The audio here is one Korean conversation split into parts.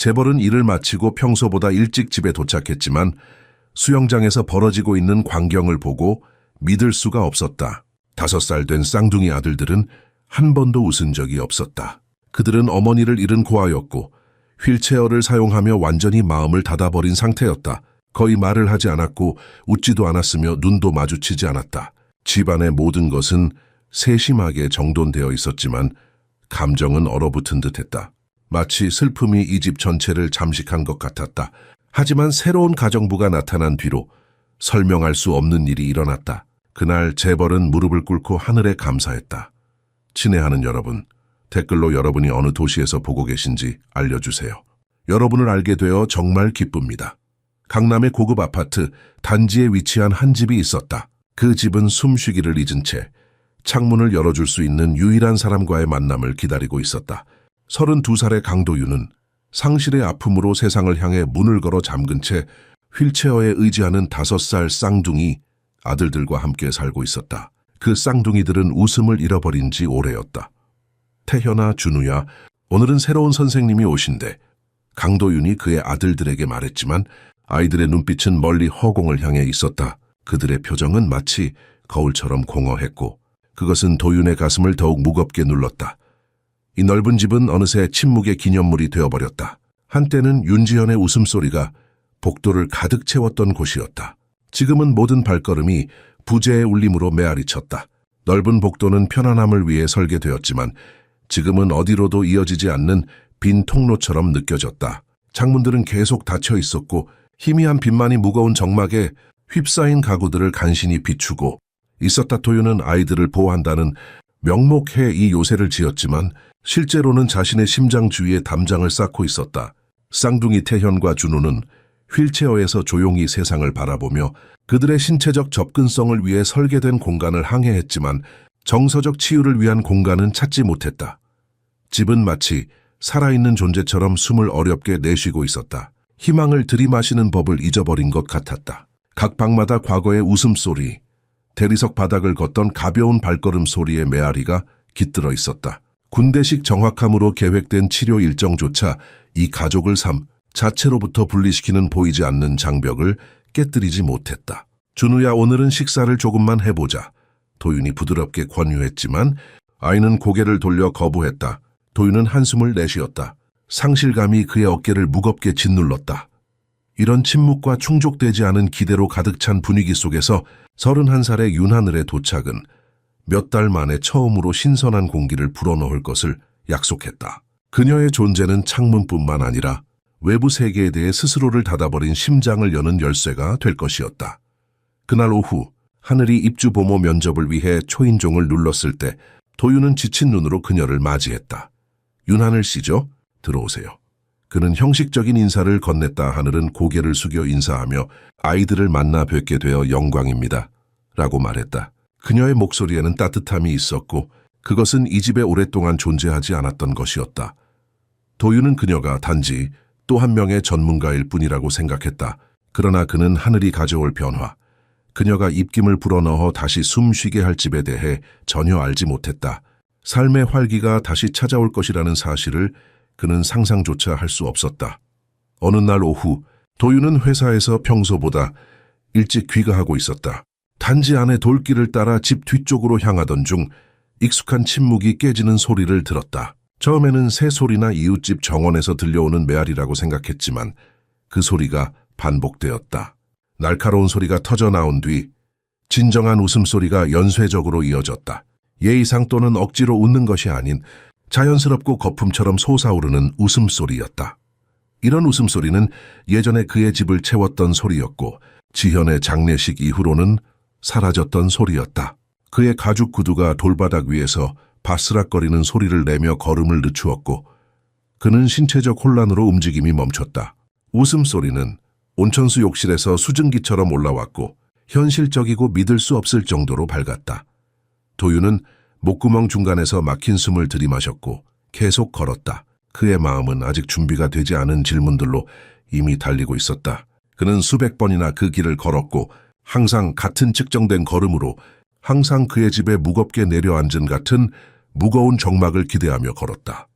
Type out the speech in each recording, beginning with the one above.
재벌은 일을 마치고 평소보다 일찍 집에 도착했지만 수영장에서 벌어지고 있는 광경을 보고 믿을 수가 없었다. 5살 된 쌍둥이 아들들은 한 번도 웃은 적이 없었다. 그들은 어머니를 잃은 고아였고 휠체어를 사용하며 완전히 마음을 닫아버린 상태였다. 거의 말을 하지 않았고 웃지도 않았으며 눈도 마주치지 않았다. 집안의 모든 것은 세심하게 정돈되어 있었지만 감정은 얼어붙은 듯했다. 마치 슬픔이 이 집 전체를 잠식한 것 같았다. 하지만 새로운 가정부가 나타난 뒤로 설명할 수 없는 일이 일어났다. 그날 재벌은 무릎을 꿇고 하늘에 감사했다. 친애하는 여러분, 댓글로 여러분이 어느 도시에서 보고 계신지 알려주세요. 여러분을 알게 되어 정말 기쁩니다. 강남의 고급 아파트 단지에 위치한 한 집이 있었다. 그 집은 숨쉬기를 잊은 채 창문을 열어줄 수 있는 유일한 사람과의 만남을 기다리고 있었다. 32살의 강도윤은 상실의 아픔으로 세상을 향해 문을 걸어 잠근 채 휠체어에 의지하는 5살 쌍둥이 아들들과 함께 살고 있었다. 그 쌍둥이들은 웃음을 잃어버린 지 오래였다. 태현아, 준우야, 오늘은 새로운 선생님이 오신대. 강도윤이 그의 아들들에게 말했지만 아이들의 눈빛은 멀리 허공을 향해 있었다. 그들의 표정은 마치 거울처럼 공허했고 그것은 도윤의 가슴을 더욱 무겁게 눌렀다. 이 넓은 집은 어느새 침묵의 기념물이 되어버렸다. 한때는 윤지현의 웃음소리가 복도를 가득 채웠던 곳이었다. 지금은 모든 발걸음이 부재의 울림으로 메아리쳤다. 넓은 복도는 편안함을 위해 설계되었지만 지금은 어디로도 이어지지 않는 빈 통로처럼 느껴졌다. 창문들은 계속 닫혀 있었고 희미한 빛만이 무거운 정막에 휩싸인 가구들을 간신히 비추고 있었다. 도윤은 아이들을 보호한다는 명목해 이 요새를 지었지만 실제로는 자신의 심장 주위에 담장을 쌓고 있었다. 쌍둥이 태현과 준우는 휠체어에서 조용히 세상을 바라보며 그들의 신체적 접근성을 위해 설계된 공간을 항해했지만 정서적 치유를 위한 공간은 찾지 못했다. 집은 마치 살아있는 존재처럼 숨을 어렵게 내쉬고 있었다. 희망을 들이마시는 법을 잊어버린 것 같았다. 각 방마다 과거의 웃음소리, 대리석 바닥을 걷던 가벼운 발걸음 소리의 메아리가 깃들어 있었다. 군대식 정확함으로 계획된 치료 일정조차 이 가족을 삶 자체로부터 분리시키는 보이지 않는 장벽을 깨뜨리지 못했다. 준우야, 오늘은 식사를 조금만 해보자. 도윤이 부드럽게 권유했지만 아이는 고개를 돌려 거부했다. 도윤은 한숨을 내쉬었다. 상실감이 그의 어깨를 무겁게 짓눌렀다. 이런 침묵과 충족되지 않은 기대로 가득 찬 분위기 속에서 31살의 윤하늘의 도착은 몇 달 만에 처음으로 신선한 공기를 불어넣을 것을 약속했다. 그녀의 존재는 창문뿐만 아니라 외부 세계에 대해 스스로를 닫아버린 심장을 여는 열쇠가 될 것이었다. 그날 오후 하늘이 입주 보모 면접을 위해 초인종을 눌렀을 때 도윤은 지친 눈으로 그녀를 맞이했다. 윤하늘 씨죠? 들어오세요. 그는 형식적인 인사를 건넸다. 하늘은 고개를 숙여 인사하며 아이들을 만나 뵙게 되어 영광입니다. 라고 말했다. 그녀의 목소리에는 따뜻함이 있었고 그것은 이 집에 오랫동안 존재하지 않았던 것이었다. 도윤은 그녀가 단지 또 한 명의 전문가일 뿐이라고 생각했다. 그러나 그는 하늘이 가져올 변화, 그녀가 입김을 불어넣어 다시 숨쉬게 할 집에 대해 전혀 알지 못했다. 삶의 활기가 다시 찾아올 것이라는 사실을 그는 상상조차 할 수 없었다. 어느 날 오후 도윤은 회사에서 평소보다 일찍 귀가하고 있었다. 단지 안의 돌길을 따라 집 뒤쪽으로 향하던 중 익숙한 침묵이 깨지는 소리를 들었다. 처음에는 새소리나 이웃집 정원에서 들려오는 메아리라고 생각했지만 그 소리가 반복되었다. 날카로운 소리가 터져 나온 뒤 진정한 웃음소리가 연쇄적으로 이어졌다. 예의상 또는 억지로 웃는 것이 아닌 자연스럽고 거품처럼 솟아오르는 웃음소리였다. 이런 웃음소리는 예전에 그의 집을 채웠던 소리였고 지현의 장례식 이후로는 사라졌던 소리였다. 그의 가죽 구두가 돌바닥 위에서 바스락거리는 소리를 내며 걸음을 늦추었고 그는 신체적 혼란으로 움직임이 멈췄다. 웃음소리는 온천수 욕실에서 수증기처럼 올라왔고 현실적이고 믿을 수 없을 정도로 밝았다. 도윤은 목구멍 중간에서 막힌 숨을 들이마셨고 계속 걸었다. 그의 마음은 아직 준비가 되지 않은 질문들로 이미 달리고 있었다. 그는 수백 번이나 그 길을 걸었고 항상 같은 측정된 걸음으로 항상 그의 집에 무겁게 내려앉은 같은 무거운 정막을 기대하며 걸었다.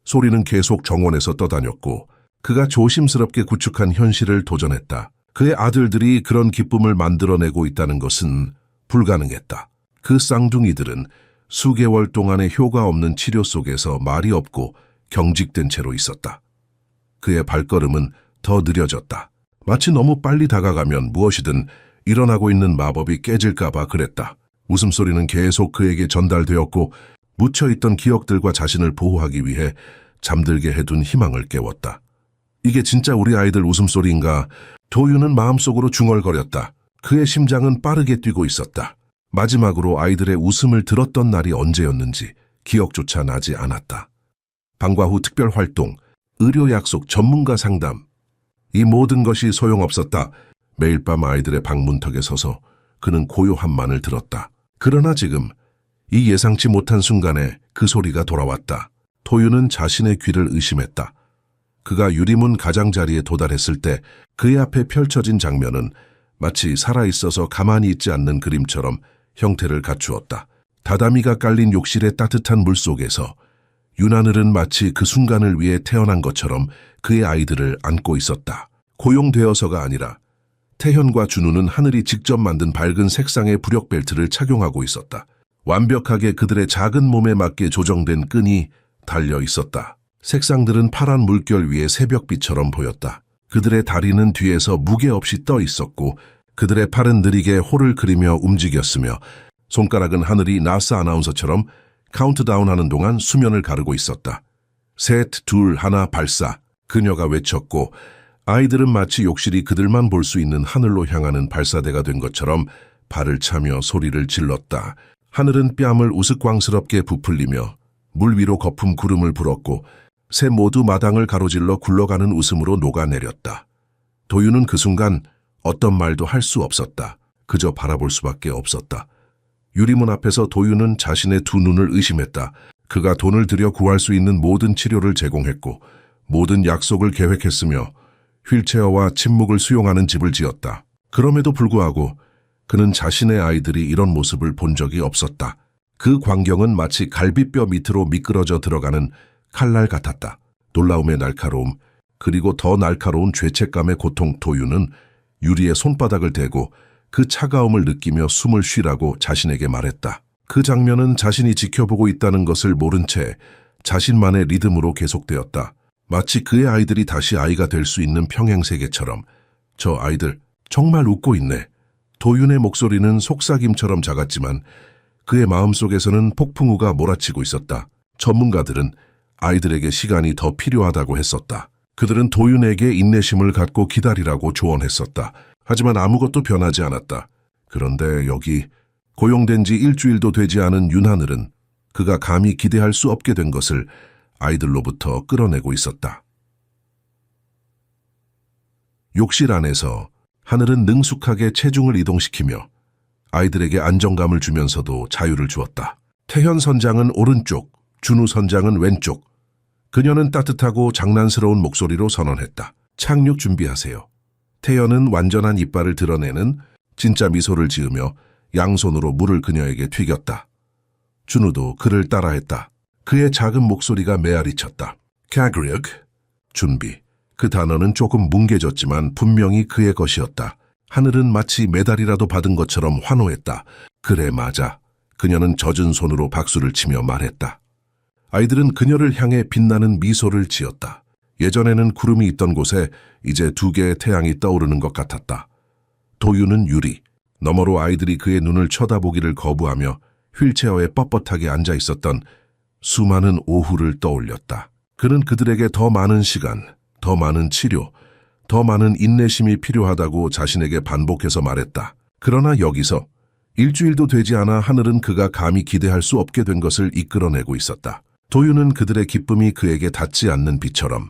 소리는 계속 정원에서 떠다녔고 그가 조심스럽게 구축한 현실을 도전했다. 그의 아들들이 그런 기쁨을 만들어내고 있다는 것은 불가능했다. 그 쌍둥이들은 수개월 동안의 효과 없는 치료 속에서 말이 없고 경직된 채로 있었다. 그의 발걸음은 더 느려졌다. 마치 너무 빨리 다가가면 무엇이든 일어나고 있는 마법이 깨질까봐 그랬다. 웃음소리는 계속 그에게 전달되었고 묻혀있던 기억들과 자신을 보호하기 위해 잠들게 해둔 희망을 깨웠다. 이게 진짜 우리 아이들 웃음소리인가? 도윤은 마음속으로 중얼거렸다. 그의 심장은 빠르게 뛰고 있었다. 마지막으로 아이들의 웃음을 들었던 날이 언제였는지 기억조차 나지 않았다. 방과 후 특별활동, 의료 약속, 전문가 상담. 이 모든 것이 소용없었다. 매일 밤 아이들의 방문턱에 서서 그는 고요함만을 들었다. 그러나 지금 이 예상치 못한 순간에 그 소리가 돌아왔다. 도윤은 자신의 귀를 의심했다. 그가 유리문 가장자리에 도달했을 때 그의 앞에 펼쳐진 장면은 마치 살아있어서 가만히 있지 않는 그림처럼 형태를 갖추었다. 다다미가 깔린 욕실의 따뜻한 물속에서 윤하늘은 마치 그 순간을 위해 태어난 것처럼 그의 아이들을 안고 있었다. 고용되어서가 아니라 태현과 준우는 하늘이 직접 만든 밝은 색상의 부력 벨트를 착용하고 있었다. 완벽하게 그들의 작은 몸에 맞게 조정된 끈이 달려 있었다. 색상들은 파란 물결 위에 새벽빛처럼 보였다. 그들의 다리는 뒤에서 무게 없이 떠 있었고 그들의 팔은 느리게 홀을 그리며 움직였으며 손가락은 하늘이 나사 아나운서처럼 카운트다운하는 동안 수면을 가르고 있었다. 셋, 둘, 하나, 발사. 그녀가 외쳤고 아이들은 마치 욕실이 그들만 볼 수 있는 하늘로 향하는 발사대가 된 것처럼 발을 차며 소리를 질렀다. 하늘은 뺨을 우스꽝스럽게 부풀리며 물 위로 거품 구름을 불었고 새 모두 마당을 가로질러 굴러가는 웃음으로 녹아내렸다. 도윤은 그 순간 어떤 말도 할 수 없었다. 그저 바라볼 수밖에 없었다. 유리문 앞에서 도윤은 자신의 두 눈을 의심했다. 그가 돈을 들여 구할 수 있는 모든 치료를 제공했고 모든 약속을 계획했으며 휠체어와 침묵을 수용하는 집을 지었다. 그럼에도 불구하고 그는 자신의 아이들이 이런 모습을 본 적이 없었다. 그 광경은 마치 갈비뼈 밑으로 미끄러져 들어가는 칼날 같았다. 놀라움의 날카로움, 그리고 더 날카로운 죄책감의 고통. 도윤은 유리에 손바닥을 대고 그 차가움을 느끼며 숨을 쉬라고 자신에게 말했다. 그 장면은 자신이 지켜보고 있다는 것을 모른 채 자신만의 리듬으로 계속되었다. 마치 그의 아이들이 다시 아이가 될 수 있는 평행세계처럼. 저 아이들 정말 웃고 있네. 도윤의 목소리는 속삭임처럼 작았지만 그의 마음속에서는 폭풍우가 몰아치고 있었다. 전문가들은 아이들에게 시간이 더 필요하다고 했었다. 그들은 도윤에게 인내심을 갖고 기다리라고 조언했었다. 하지만 아무것도 변하지 않았다. 그런데 여기 고용된 지 일주일도 되지 않은 윤하늘은 그가 감히 기대할 수 없게 된 것을 아이들로부터 끌어내고 있었다. 욕실 안에서 하늘은 능숙하게 체중을 이동시키며 아이들에게 안정감을 주면서도 자유를 주었다. 태현 선장은 오른쪽, 준우 선장은 왼쪽. 그녀는 따뜻하고 장난스러운 목소리로 선언했다. 착륙 준비하세요. 태현은 완전한 이빨을 드러내는 진짜 미소를 지으며 양손으로 물을 그녀에게 튀겼다. 준우도 그를 따라했다. 그의 작은 목소리가 메아리쳤다. 카그릭, 준비. 그 단어는 조금 뭉개졌지만 분명히 그의 것이었다. 하늘은 마치 메달이라도 받은 것처럼 환호했다. 그래, 맞아. 그녀는 젖은 손으로 박수를 치며 말했다. 아이들은 그녀를 향해 빛나는 미소를 지었다. 예전에는 구름이 있던 곳에 이제 두 개의 태양이 떠오르는 것 같았다. 도윤은 유리, 너머로 아이들이 그의 눈을 쳐다보기를 거부하며 휠체어에 뻣뻣하게 앉아 있었던 수많은 오후를 떠올렸다. 그는 그들에게 더 많은 시간, 더 많은 치료, 더 많은 인내심이 필요하다고 자신에게 반복해서 말했다. 그러나 여기서 일주일도 되지 않아 하늘은 그가 감히 기대할 수 없게 된 것을 이끌어내고 있었다. 도윤은 그들의 기쁨이 그에게 닿지 않는 비처럼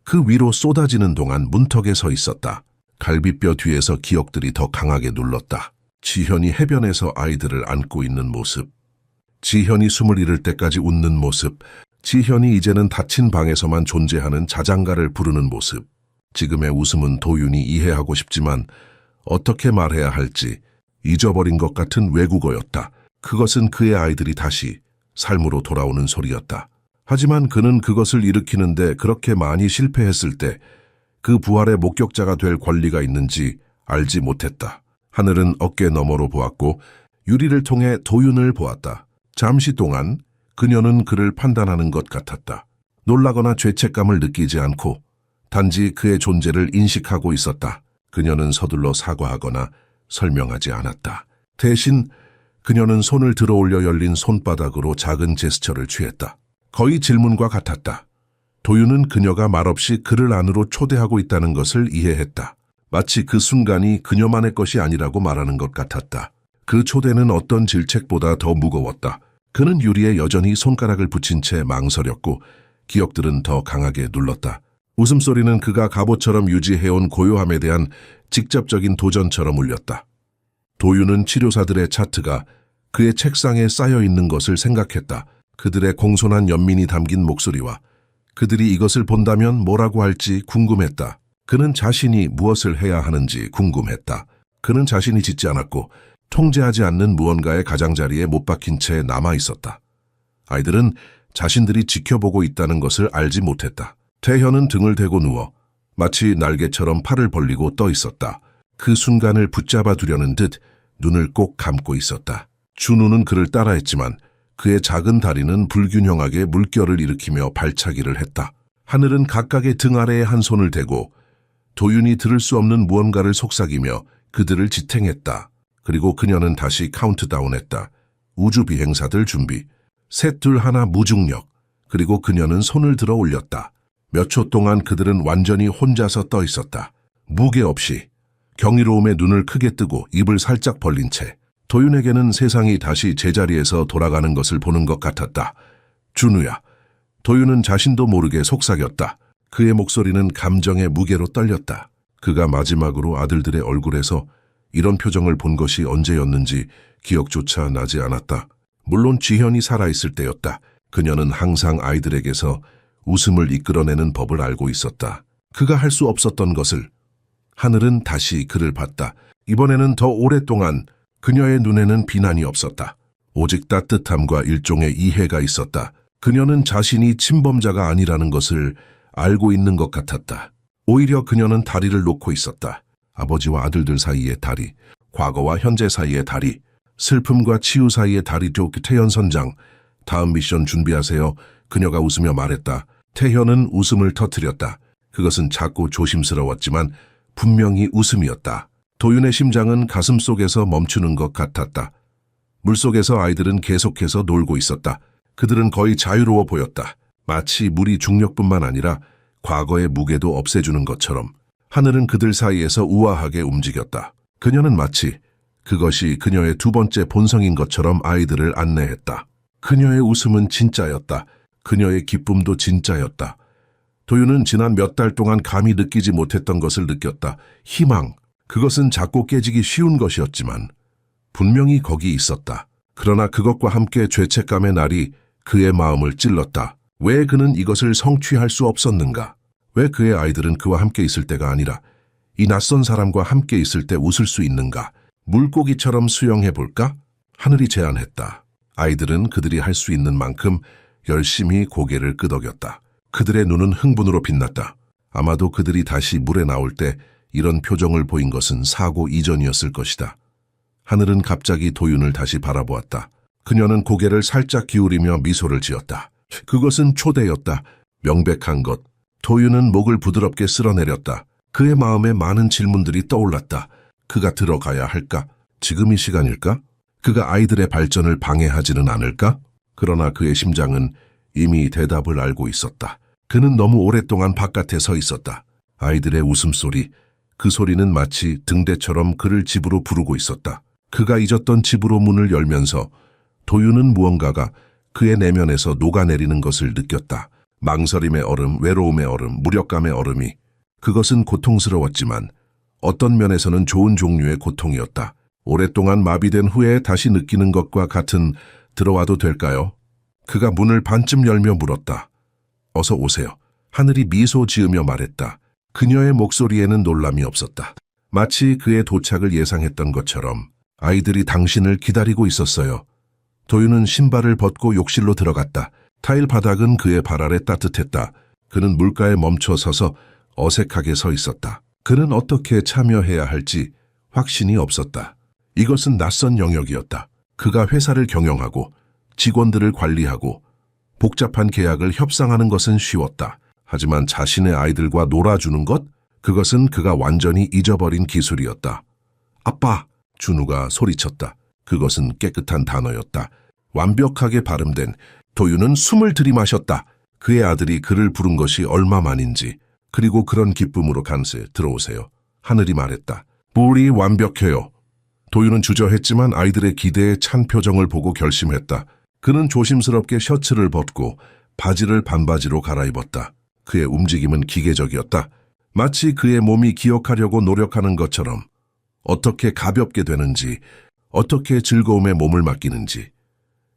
그 위로 쏟아지는 동안 문턱에 서 있었다. 갈비뼈 뒤에서 기억들이 더 강하게 눌렀다. 지현이 해변에서 아이들을 안고 있는 모습, 지현이 숨을 잃을 때까지 웃는 모습, 지현이 이제는 닫힌 방에서만 존재하는 자장가를 부르는 모습. 지금의 웃음은 도윤이 이해하고 싶지만 어떻게 말해야 할지 잊어버린 것 같은 외국어였다. 그것은 그의 아이들이 다시 삶으로 돌아오는 소리였다. 하지만 그는 그것을 일으키는데 그렇게 많이 실패했을 때 그 부활의 목격자가 될 권리가 있는지 알지 못했다. 하늘은 어깨 너머로 보았고 유리를 통해 도윤을 보았다. 잠시 동안 그녀는 그를 판단하는 것 같았다. 놀라거나 죄책감을 느끼지 않고 단지 그의 존재를 인식하고 있었다. 그녀는 서둘러 사과하거나 설명하지 않았다. 대신 그녀는 손을 들어 올려 열린 손바닥으로 작은 제스처를 취했다. 거의 질문과 같았다. 도윤은 그녀가 말없이 그를 안으로 초대하고 있다는 것을 이해했다. 마치 그 순간이 그녀만의 것이 아니라고 말하는 것 같았다. 그 초대는 어떤 질책보다 더 무거웠다. 그는 유리에 여전히 손가락을 붙인 채 망설였고 기억들은 더 강하게 눌렀다. 웃음소리는 그가 갑옷처럼 유지해온 고요함에 대한 직접적인 도전처럼 울렸다. 도윤은 치료사들의 차트가 그의 책상에 쌓여 있는 것을 생각했다. 그들의 공손한 연민이 담긴 목소리와 그들이 이것을 본다면 뭐라고 할지 궁금했다. 그는 자신이 무엇을 해야 하는지 궁금했다. 그는 자신이 짓지 않았고 통제하지 않는 무언가의 가장자리에 못 박힌 채 남아 있었다. 아이들은 자신들이 지켜보고 있다는 것을 알지 못했다. 태현은 등을 대고 누워 마치 날개처럼 팔을 벌리고 떠 있었다. 그 순간을 붙잡아 두려는 듯 눈을 꼭 감고 있었다. 준우는 그를 따라했지만 그의 작은 다리는 불균형하게 물결을 일으키며 발차기를 했다. 하늘은 각각의 등 아래에 한 손을 대고 도윤이 들을 수 없는 무언가를 속삭이며 그들을 지탱했다. 그리고 그녀는 다시 카운트다운했다. 우주 비행사들 준비. 셋, 둘, 하나 무중력. 그리고 그녀는 손을 들어 올렸다. 몇 초 동안 그들은 완전히 혼자서 떠 있었다. 무게 없이. 경이로움에 눈을 크게 뜨고 입을 살짝 벌린 채. 도윤에게는 세상이 다시 제자리에서 돌아가는 것을 보는 것 같았다. 준우야. 도윤은 자신도 모르게 속삭였다. 그의 목소리는 감정의 무게로 떨렸다. 그가 마지막으로 아들들의 얼굴에서 이런 표정을 본 것이 언제였는지 기억조차 나지 않았다. 물론 지현이 살아있을 때였다. 그녀는 항상 아이들에게서 웃음을 이끌어내는 법을 알고 있었다. 그가 할 수 없었던 것을. 하늘은 다시 그를 봤다. 이번에는 더 오랫동안 그녀의 눈에는 비난이 없었다. 오직 따뜻함과 일종의 이해가 있었다. 그녀는 자신이 침범자가 아니라는 것을 알고 있는 것 같았다. 오히려 그녀는 다리를 놓고 있었다. 아버지와 아들들 사이의 다리, 과거와 현재 사이의 다리, 슬픔과 치유 사이의 다리죠. 태현 선장, 다음 미션 준비하세요. 그녀가 웃으며 말했다. 태현은 웃음을 터뜨렸다. 그것은 작고 조심스러웠지만 분명히 웃음이었다. 도윤의 심장은 가슴속에서 멈추는 것 같았다. 물속에서 아이들은 계속해서 놀고 있었다. 그들은 거의 자유로워 보였다. 마치 물이 중력뿐만 아니라 과거의 무게도 없애주는 것처럼. 하늘은 그들 사이에서 우아하게 움직였다. 그녀는 마치 그것이 그녀의 두 번째 본성인 것처럼 아이들을 안내했다. 그녀의 웃음은 진짜였다. 그녀의 기쁨도 진짜였다. 도윤은 지난 몇 달 동안 감히 느끼지 못했던 것을 느꼈다. 희망. 그것은 작고 깨지기 쉬운 것이었지만 분명히 거기 있었다. 그러나 그것과 함께 죄책감의 날이 그의 마음을 찔렀다. 왜 그는 이것을 성취할 수 없었는가? 왜 그의 아이들은 그와 함께 있을 때가 아니라 이 낯선 사람과 함께 있을 때 웃을 수 있는가? 물고기처럼 수영해볼까? 하늘이 제안했다. 아이들은 그들이 할 수 있는 만큼 열심히 고개를 끄덕였다. 그들의 눈은 흥분으로 빛났다. 아마도 그들이 다시 물에 나올 때 이런 표정을 보인 것은 사고 이전이었을 것이다. 하늘은 갑자기 도윤을 다시 바라보았다. 그녀는 고개를 살짝 기울이며 미소를 지었다. 그것은 초대였다. 명백한 것. 도윤은 목을 부드럽게 쓸어내렸다. 그의 마음에 많은 질문들이 떠올랐다. 그가 들어가야 할까? 지금 이 시간일까? 그가 아이들의 발전을 방해하지는 않을까? 그러나 그의 심장은 이미 대답을 알고 있었다. 그는 너무 오랫동안 바깥에 서 있었다. 아이들의 웃음소리, 그 소리는 마치 등대처럼 그를 집으로 부르고 있었다. 그가 잊었던 집으로 문을 열면서 도윤은 무언가가 그의 내면에서 녹아내리는 것을 느꼈다. 망설임의 얼음, 외로움의 얼음, 무력감의 얼음이. 그것은 고통스러웠지만 어떤 면에서는 좋은 종류의 고통이었다. 오랫동안 마비된 후에 다시 느끼는 것과 같은 들어와도 될까요? 그가 문을 반쯤 열며 물었다. 어서 오세요. 하늘이 미소 지으며 말했다. 그녀의 목소리에는 놀람이 없었다. 마치 그의 도착을 예상했던 것처럼 아이들이 당신을 기다리고 있었어요. 도윤은 신발을 벗고 욕실로 들어갔다. 타일 바닥은 그의 발 아래 따뜻했다. 그는 물가에 멈춰 서서 어색하게 서 있었다. 그는 어떻게 참여해야 할지 확신이 없었다. 이것은 낯선 영역이었다. 그가 회사를 경영하고 직원들을 관리하고 복잡한 계약을 협상하는 것은 쉬웠다. 하지만 자신의 아이들과 놀아주는 것? 그것은 그가 완전히 잊어버린 기술이었다. 아빠! 준우가 소리쳤다. 그것은 깨끗한 단어였다. 완벽하게 발음된. 도윤은 숨을 들이마셨다. 그의 아들이 그를 부른 것이 얼마만인지. 그리고 그런 기쁨으로 간세 들어오세요. 하늘이 말했다. 물이 완벽해요. 도윤은 주저했지만 아이들의 기대에 찬 표정을 보고 결심했다. 그는 조심스럽게 셔츠를 벗고 바지를 반바지로 갈아입었다. 그의 움직임은 기계적이었다. 마치 그의 몸이 기억하려고 노력하는 것처럼. 어떻게 가볍게 되는지, 어떻게 즐거움에 몸을 맡기는지.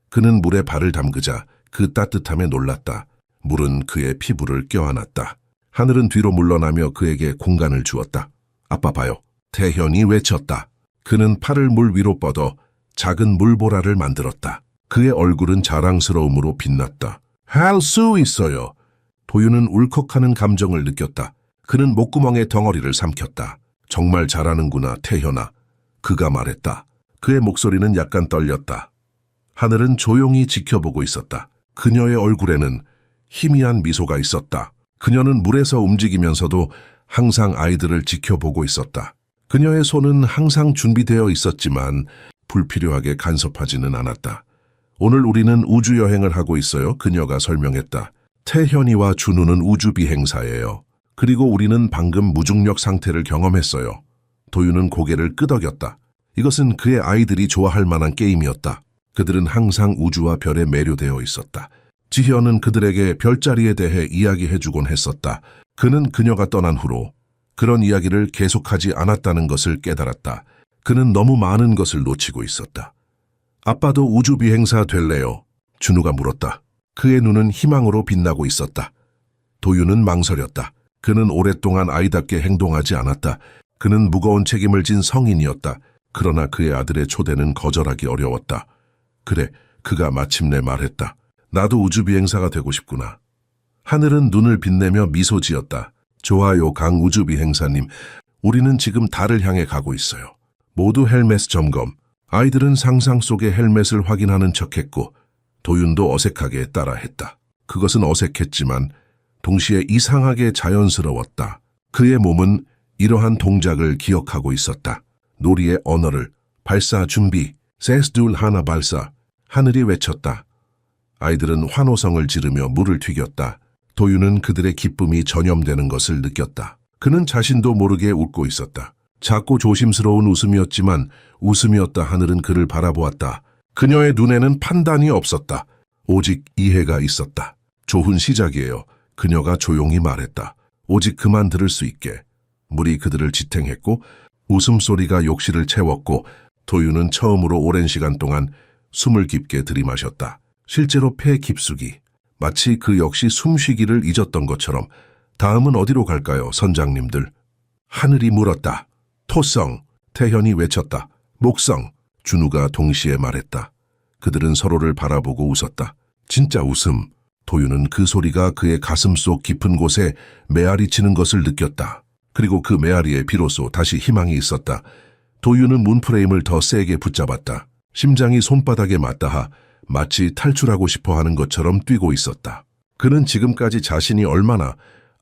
그는 물에 발을 담그자 그 따뜻함에 놀랐다. 물은 그의 피부를 껴안았다. 하늘은 뒤로 물러나며 그에게 공간을 주었다. 아빠 봐요. 태현이 외쳤다. 그는 팔을 물 위로 뻗어 작은 물보라를 만들었다. 그의 얼굴은 자랑스러움으로 빛났다. 할 수 있어요. 도윤은 울컥하는 감정을 느꼈다. 그는 목구멍에 덩어리를 삼켰다. 정말 잘하는구나, 태현아. 그가 말했다. 그의 목소리는 약간 떨렸다. 하늘은 조용히 지켜보고 있었다. 그녀의 얼굴에는 희미한 미소가 있었다. 그녀는 물에서 움직이면서도 항상 아이들을 지켜보고 있었다. 그녀의 손은 항상 준비되어 있었지만 불필요하게 간섭하지는 않았다. 오늘 우리는 우주여행을 하고 있어요. 그녀가 설명했다. 태현이와 준우는 우주비행사예요. 그리고 우리는 방금 무중력 상태를 경험했어요. 도윤은 고개를 끄덕였다. 이것은 그의 아이들이 좋아할 만한 게임이었다. 그들은 항상 우주와 별에 매료되어 있었다. 지현은 그들에게 별자리에 대해 이야기해주곤 했었다. 그는 그녀가 떠난 후로 그런 이야기를 계속하지 않았다는 것을 깨달았다. 그는 너무 많은 것을 놓치고 있었다. 아빠도 우주비행사 될래요? 준우가 물었다. 그의 눈은 희망으로 빛나고 있었다. 도윤은 망설였다. 그는 오랫동안 아이답게 행동하지 않았다. 그는 무거운 책임을 진 성인이었다. 그러나 그의 아들의 초대는 거절하기 어려웠다. 그래, 그가 마침내 말했다. 나도 우주비행사가 되고 싶구나. 하늘은 눈을 빛내며 미소 지었다. 좋아요, 강 우주비행사님. 우리는 지금 달을 향해 가고 있어요. 모두 헬멧 점검. 아이들은 상상 속의 헬멧을 확인하는 척했고 도윤도 어색하게 따라했다. 그것은 어색했지만 동시에 이상하게 자연스러웠다. 그의 몸은 이러한 동작을 기억하고 있었다. 놀이의 언어를. 발사 준비. 세스둘 하나 발사. 하늘이 외쳤다. 아이들은 환호성을 지르며 물을 튀겼다. 도윤은 그들의 기쁨이 전염되는 것을 느꼈다. 그는 자신도 모르게 웃고 있었다. 작고 조심스러운 웃음이었지만 웃음이었다. 하늘은 그를 바라보았다. 그녀의 눈에는 판단이 없었다. 오직 이해가 있었다. 좋은 시작이에요. 그녀가 조용히 말했다. 오직 그만 들을 수 있게. 물이 그들을 지탱했고 웃음소리가 욕실을 채웠고 도윤은 처음으로 오랜 시간 동안 숨을 깊게 들이마셨다. 실제로 폐 깊숙이. 마치 그 역시 숨쉬기를 잊었던 것처럼. 다음은 어디로 갈까요, 선장님들? 하늘이 물었다. 토성. 태현이 외쳤다. 목성. 준우가 동시에 말했다. 그들은 서로를 바라보고 웃었다. 진짜 웃음. 도윤은 그 소리가 그의 가슴속 깊은 곳에 메아리 치는 것을 느꼈다. 그리고 그 메아리에 비로소 다시 희망이 있었다. 도윤은 문프레임을 더 세게 붙잡았다. 심장이 손바닥에 맞닿아 마치 탈출하고 싶어 하는 것처럼 뛰고 있었다. 그는 지금까지 자신이 얼마나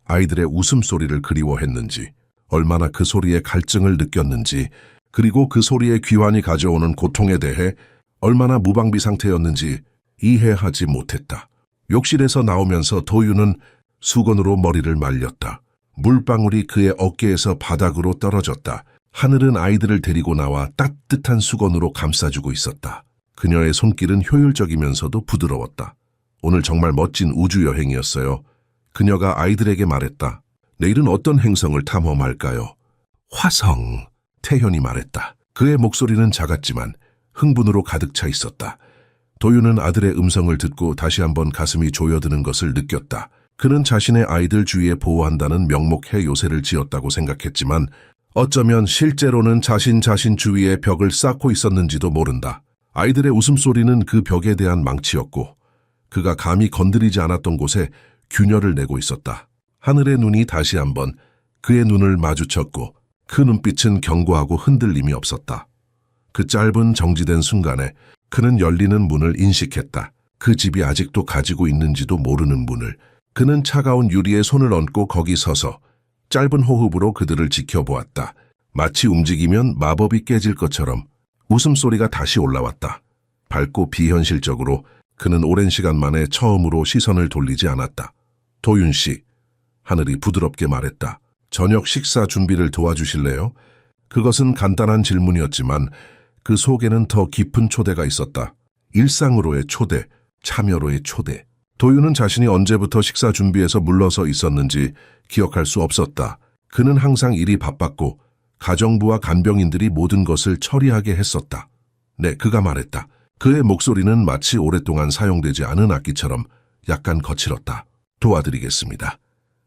아이들의 웃음소리를 그리워했는지, 얼마나 그 소리에 갈증을 느꼈는지, 그리고 그 소리의 귀환이 가져오는 고통에 대해 얼마나 무방비 상태였는지 이해하지 못했다. 욕실에서 나오면서 도윤은 수건으로 머리를 말렸다. 물방울이 그의 어깨에서 바닥으로 떨어졌다. 하늘은 아이들을 데리고 나와 따뜻한 수건으로 감싸주고 있었다. 그녀의 손길은 효율적이면서도 부드러웠다. 오늘 정말 멋진 우주여행이었어요. 그녀가 아이들에게 말했다. 내일은 어떤 행성을 탐험할까요? 화성. 태현이 말했다. 그의 목소리는 작았지만 흥분으로 가득 차 있었다. 도윤은 아들의 음성을 듣고 다시 한번 가슴이 조여드는 것을 느꼈다. 그는 자신의 아이들 주위에 보호한다는 명목해 요새를 지었다고 생각했지만 어쩌면 실제로는 자신 주위에 벽을 쌓고 있었는지도 모른다. 아이들의 웃음소리는 그 벽에 대한 망치였고 그가 감히 건드리지 않았던 곳에 균열을 내고 있었다. 하늘의 눈이 다시 한번 그의 눈을 마주쳤고 그 눈빛은 견고하고 흔들림이 없었다. 그 짧은 정지된 순간에 그는 열리는 문을 인식했다. 그 집이 아직도 가지고 있는지도 모르는 문을. 그는 차가운 유리에 손을 얹고 거기 서서 짧은 호흡으로 그들을 지켜보았다. 마치 움직이면 마법이 깨질 것처럼 웃음소리가 다시 올라왔다. 밝고 비현실적으로 그는 오랜 시간 만에 처음으로 시선을 돌리지 않았다. 도윤 씨, 하늘이 부드럽게 말했다. 저녁 식사 준비를 도와주실래요? 그것은 간단한 질문이었지만 그 속에는 더 깊은 초대가 있었다. 일상으로의 초대, 참여로의 초대. 도윤은 자신이 언제부터 식사 준비에서 물러서 있었는지 기억할 수 없었다. 그는 항상 일이 바빴고 가정부와 간병인들이 모든 것을 처리하게 했었다. 네, 그가 말했다. 그의 목소리는 마치 오랫동안 사용되지 않은 악기처럼 약간 거칠었다. 도와드리겠습니다.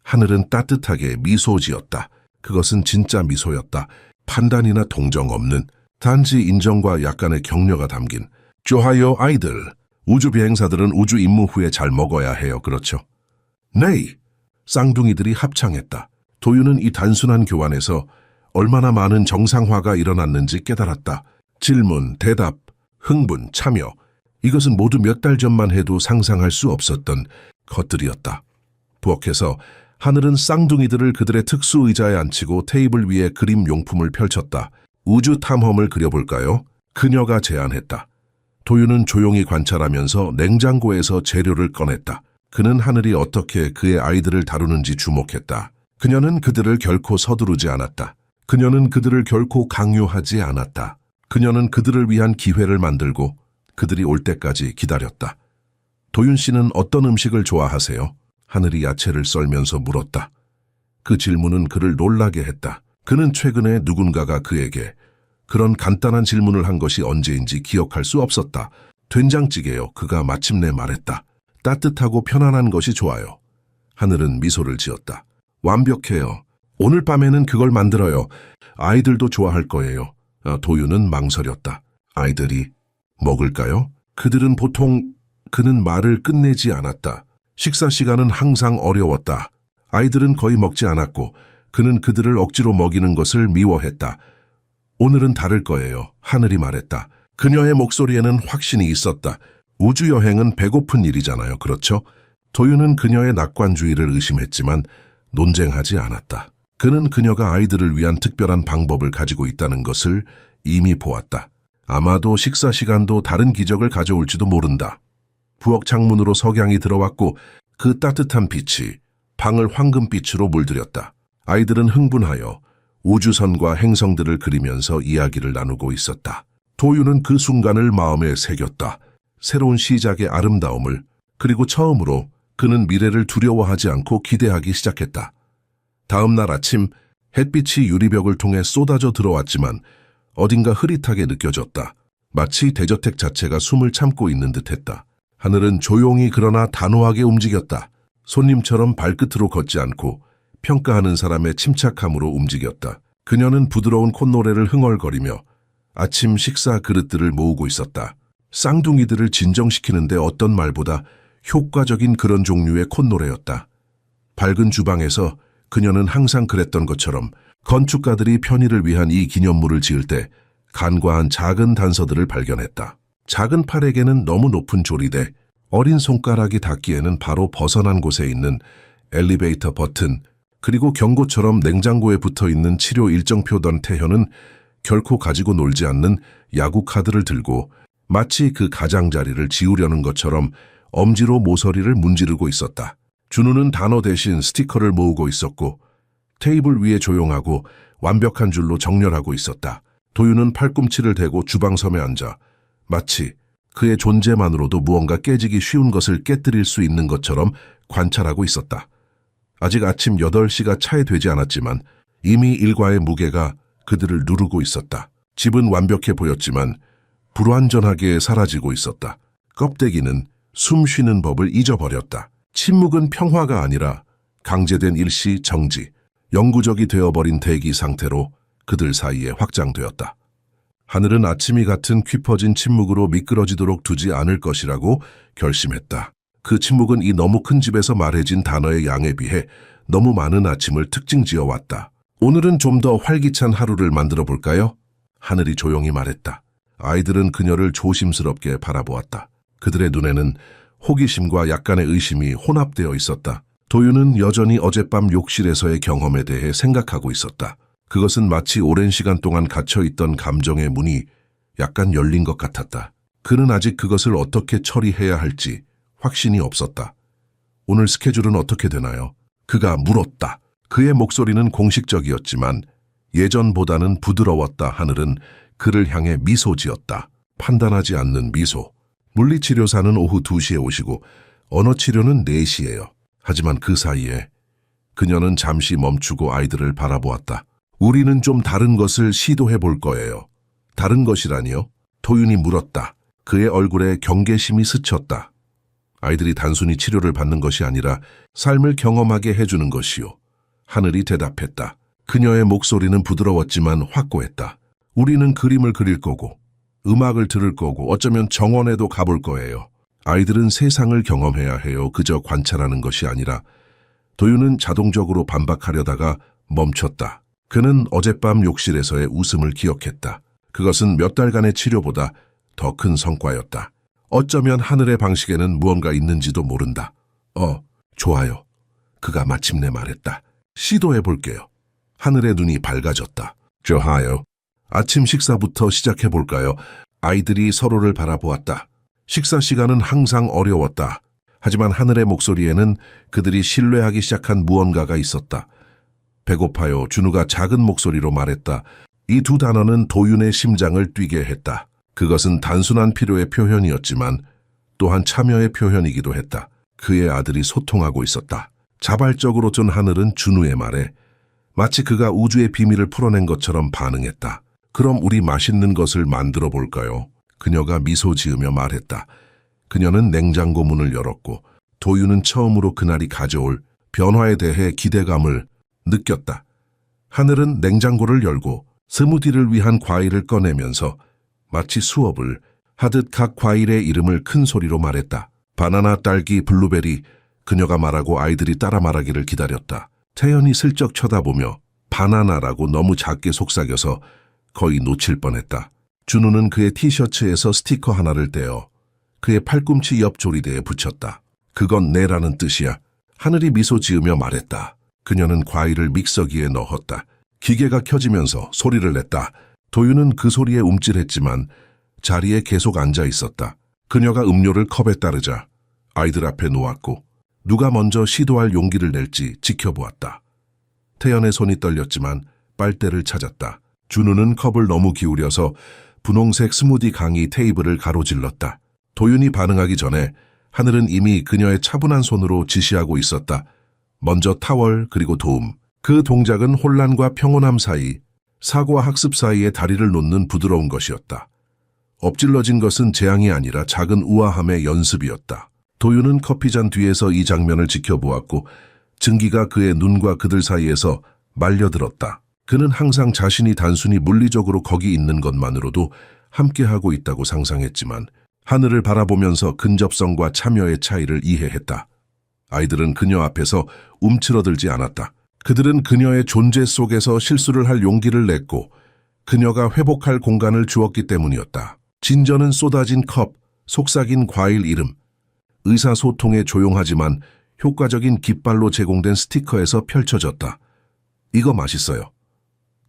하늘은 따뜻하게 미소 지었다. 그것은 진짜 미소였다. 판단이나 동정 없는 단지 인정과 약간의 격려가 담긴. 좋아요 아이들. 우주 비행사들은 우주 임무 후에 잘 먹어야 해요. 그렇죠? 네. 쌍둥이들이 합창했다. 도윤은 이 단순한 교환에서 얼마나 많은 정상화가 일어났는지 깨달았다. 질문, 대답, 흥분, 참여. 이것은 모두 몇 달 전만 해도 상상할 수 없었던 것들이었다. 부엌에서 하늘은 쌍둥이들을 그들의 특수 의자에 앉히고 테이블 위에 그림 용품을 펼쳤다. 우주 탐험을 그려볼까요? 그녀가 제안했다. 도윤은 조용히 관찰하면서 냉장고에서 재료를 꺼냈다. 그는 하늘이 어떻게 그의 아이들을 다루는지 주목했다. 그녀는 그들을 결코 서두르지 않았다. 그녀는 그들을 결코 강요하지 않았다. 그녀는 그들을 위한 기회를 만들고 그들이 올 때까지 기다렸다. 도윤 씨는 어떤 음식을 좋아하세요? 하늘이 야채를 썰면서 물었다. 그 질문은 그를 놀라게 했다. 그는 최근에 누군가가 그에게 그런 간단한 질문을 한 것이 언제인지 기억할 수 없었다. 된장찌개요. 그가 마침내 말했다. 따뜻하고 편안한 것이 좋아요. 하늘은 미소를 지었다. 완벽해요. 오늘 밤에는 그걸 만들어요. 아이들도 좋아할 거예요. 도윤은 망설였다. 아이들이 먹을까요? 그들은 보통... 그는 말을 끝내지 않았다. 식사 시간은 항상 어려웠다. 아이들은 거의 먹지 않았고 그는 그들을 억지로 먹이는 것을 미워했다. 오늘은 다를 거예요. 하늘이 말했다. 그녀의 목소리에는 확신이 있었다. 우주여행은 배고픈 일이잖아요. 그렇죠? 도윤은 그녀의 낙관주의를 의심했지만 논쟁하지 않았다. 그는 그녀가 아이들을 위한 특별한 방법을 가지고 있다는 것을 이미 보았다. 아마도 식사 시간도 다른 기적을 가져올지도 모른다. 부엌 창문으로 석양이 들어왔고 그 따뜻한 빛이 방을 황금빛으로 물들였다. 아이들은 흥분하여 우주선과 행성들을 그리면서 이야기를 나누고 있었다. 도윤은 그 순간을 마음에 새겼다. 새로운 시작의 아름다움을, 그리고 처음으로 그는 미래를 두려워하지 않고 기대하기 시작했다. 다음 날 아침 햇빛이 유리벽을 통해 쏟아져 들어왔지만 어딘가 흐릿하게 느껴졌다. 마치 대저택 자체가 숨을 참고 있는 듯했다. 하늘은 조용히 그러나 단호하게 움직였다. 손님처럼 발끝으로 걷지 않고 평가하는 사람의 침착함으로 움직였다. 그녀는 부드러운 콧노래를 흥얼거리며 아침 식사 그릇들을 모으고 있었다. 쌍둥이들을 진정시키는데 어떤 말보다 효과적인 그런 종류의 콧노래였다. 밝은 주방에서 그녀는 항상 그랬던 것처럼 건축가들이 편의를 위한 이 기념물을 지을 때 간과한 작은 단서들을 발견했다. 작은 팔에게는 너무 높은 조리대, 어린 손가락이 닿기에는 바로 벗어난 곳에 있는 엘리베이터 버튼, 그리고 경고처럼 냉장고에 붙어있는 치료 일정표던 태현은 결코 가지고 놀지 않는 야구 카드를 들고 마치 그 가장자리를 지우려는 것처럼 엄지로 모서리를 문지르고 있었다. 준우는 단어 대신 스티커를 모으고 있었고 테이블 위에 조용하고 완벽한 줄로 정렬하고 있었다. 도윤은 팔꿈치를 대고 주방섬에 앉아 마치 그의 존재만으로도 무언가 깨지기 쉬운 것을 깨뜨릴 수 있는 것처럼 관찰하고 있었다. 아직 아침 8시가 차에 되지 않았지만 이미 일과의 무게가 그들을 누르고 있었다. 집은 완벽해 보였지만 불완전하게 사라지고 있었다. 껍데기는 숨 쉬는 법을 잊어버렸다. 침묵은 평화가 아니라 강제된 일시 정지, 영구적이 되어버린 대기 상태로 그들 사이에 확장되었다. 하늘은 아침이 같은 깊어진 침묵으로 미끄러지도록 두지 않을 것이라고 결심했다. 그 침묵은 이 너무 큰 집에서 말해진 단어의 양에 비해 너무 많은 아침을 특징지어 왔다. 오늘은 좀 더 활기찬 하루를 만들어 볼까요? 하늘이 조용히 말했다. 아이들은 그녀를 조심스럽게 바라보았다. 그들의 눈에는 호기심과 약간의 의심이 혼합되어 있었다. 도윤은 여전히 어젯밤 욕실에서의 경험에 대해 생각하고 있었다. 그것은 마치 오랜 시간 동안 갇혀있던 감정의 문이 약간 열린 것 같았다. 그는 아직 그것을 어떻게 처리해야 할지 확신이 없었다. 오늘 스케줄은 어떻게 되나요? 그가 물었다. 그의 목소리는 공식적이었지만 예전보다는 부드러웠다. 하늘은 그를 향해 미소 지었다. 판단하지 않는 미소. 물리치료사는 오후 2시에 오시고 언어치료는 4시예요. 하지만 그 사이에 그녀는 잠시 멈추고 아이들을 바라보았다. 우리는 좀 다른 것을 시도해 볼 거예요. 다른 것이라니요? 도윤이 물었다. 그의 얼굴에 경계심이 스쳤다. 아이들이 단순히 치료를 받는 것이 아니라 삶을 경험하게 해주는 것이요. 하늘이 대답했다. 그녀의 목소리는 부드러웠지만 확고했다. 우리는 그림을 그릴 거고, 음악을 들을 거고, 어쩌면 정원에도 가볼 거예요. 아이들은 세상을 경험해야 해요. 그저 관찰하는 것이 아니라. 도윤은 자동적으로 반박하려다가 멈췄다. 그는 어젯밤 욕실에서의 웃음을 기억했다. 그것은 몇 달간의 치료보다 더 큰 성과였다. 어쩌면 하늘의 방식에는 무언가 있는지도 모른다. 좋아요. 그가 마침내 말했다. 시도해 볼게요. 하늘의 눈이 밝아졌다. 좋아요. 아침 식사부터 시작해 볼까요? 아이들이 서로를 바라보았다. 식사 시간은 항상 어려웠다. 하지만 하늘의 목소리에는 그들이 신뢰하기 시작한 무언가가 있었다. 배고파요. 준우가 작은 목소리로 말했다. 이 두 단어는 도윤의 심장을 뛰게 했다. 그것은 단순한 필요의 표현이었지만 또한 참여의 표현이기도 했다. 그의 아들이 소통하고 있었다. 자발적으로 전 하늘은 준우의 말에 마치 그가 우주의 비밀을 풀어낸 것처럼 반응했다. 그럼 우리 맛있는 것을 만들어 볼까요? 그녀가 미소 지으며 말했다. 그녀는 냉장고 문을 열었고 도윤은 처음으로 그날이 가져올 변화에 대해 기대감을 느꼈다. 하늘은 냉장고를 열고 스무디를 위한 과일을 꺼내면서 마치 수업을 하듯 각 과일의 이름을 큰 소리로 말했다. 바나나, 딸기, 블루베리. 그녀가 말하고 아이들이 따라 말하기를 기다렸다. 태연이 슬쩍 쳐다보며 바나나라고 너무 작게 속삭여서 거의 놓칠 뻔했다. 준우는 그의 티셔츠에서 스티커 하나를 떼어 그의 팔꿈치 옆 조리대에 붙였다. 그건 내라는 뜻이야. 하늘이 미소 지으며 말했다. 그녀는 과일을 믹서기에 넣었다. 기계가 켜지면서 소리를 냈다. 도윤은 그 소리에 움찔했지만 자리에 계속 앉아 있었다. 그녀가 음료를 컵에 따르자 아이들 앞에 놓았고 누가 먼저 시도할 용기를 낼지 지켜보았다. 태연의 손이 떨렸지만 빨대를 찾았다. 준우는 컵을 너무 기울여서 분홍색 스무디 강이 테이블을 가로질렀다. 도윤이 반응하기 전에 하늘은 이미 그녀의 차분한 손으로 지시하고 있었다. 먼저 타월 그리고 도움. 그 동작은 혼란과 평온함 사이, 사고와 학습 사이에 다리를 놓는 부드러운 것이었다. 엎질러진 것은 재앙이 아니라 작은 우아함의 연습이었다. 도윤은 커피잔 뒤에서 이 장면을 지켜보았고 증기가 그의 눈과 그들 사이에서 말려들었다. 그는 항상 자신이 단순히 물리적으로 거기 있는 것만으로도 함께하고 있다고 상상했지만 하늘을 바라보면서 근접성과 참여의 차이를 이해했다. 아이들은 그녀 앞에서 움츠러들지 않았다. 그들은 그녀의 존재 속에서 실수를 할 용기를 냈고 그녀가 회복할 공간을 주었기 때문이었다. 진저는 쏟아진 컵, 속삭인 과일 이름, 의사소통에 조용하지만 효과적인 깃발로 제공된 스티커에서 펼쳐졌다. 이거 맛있어요.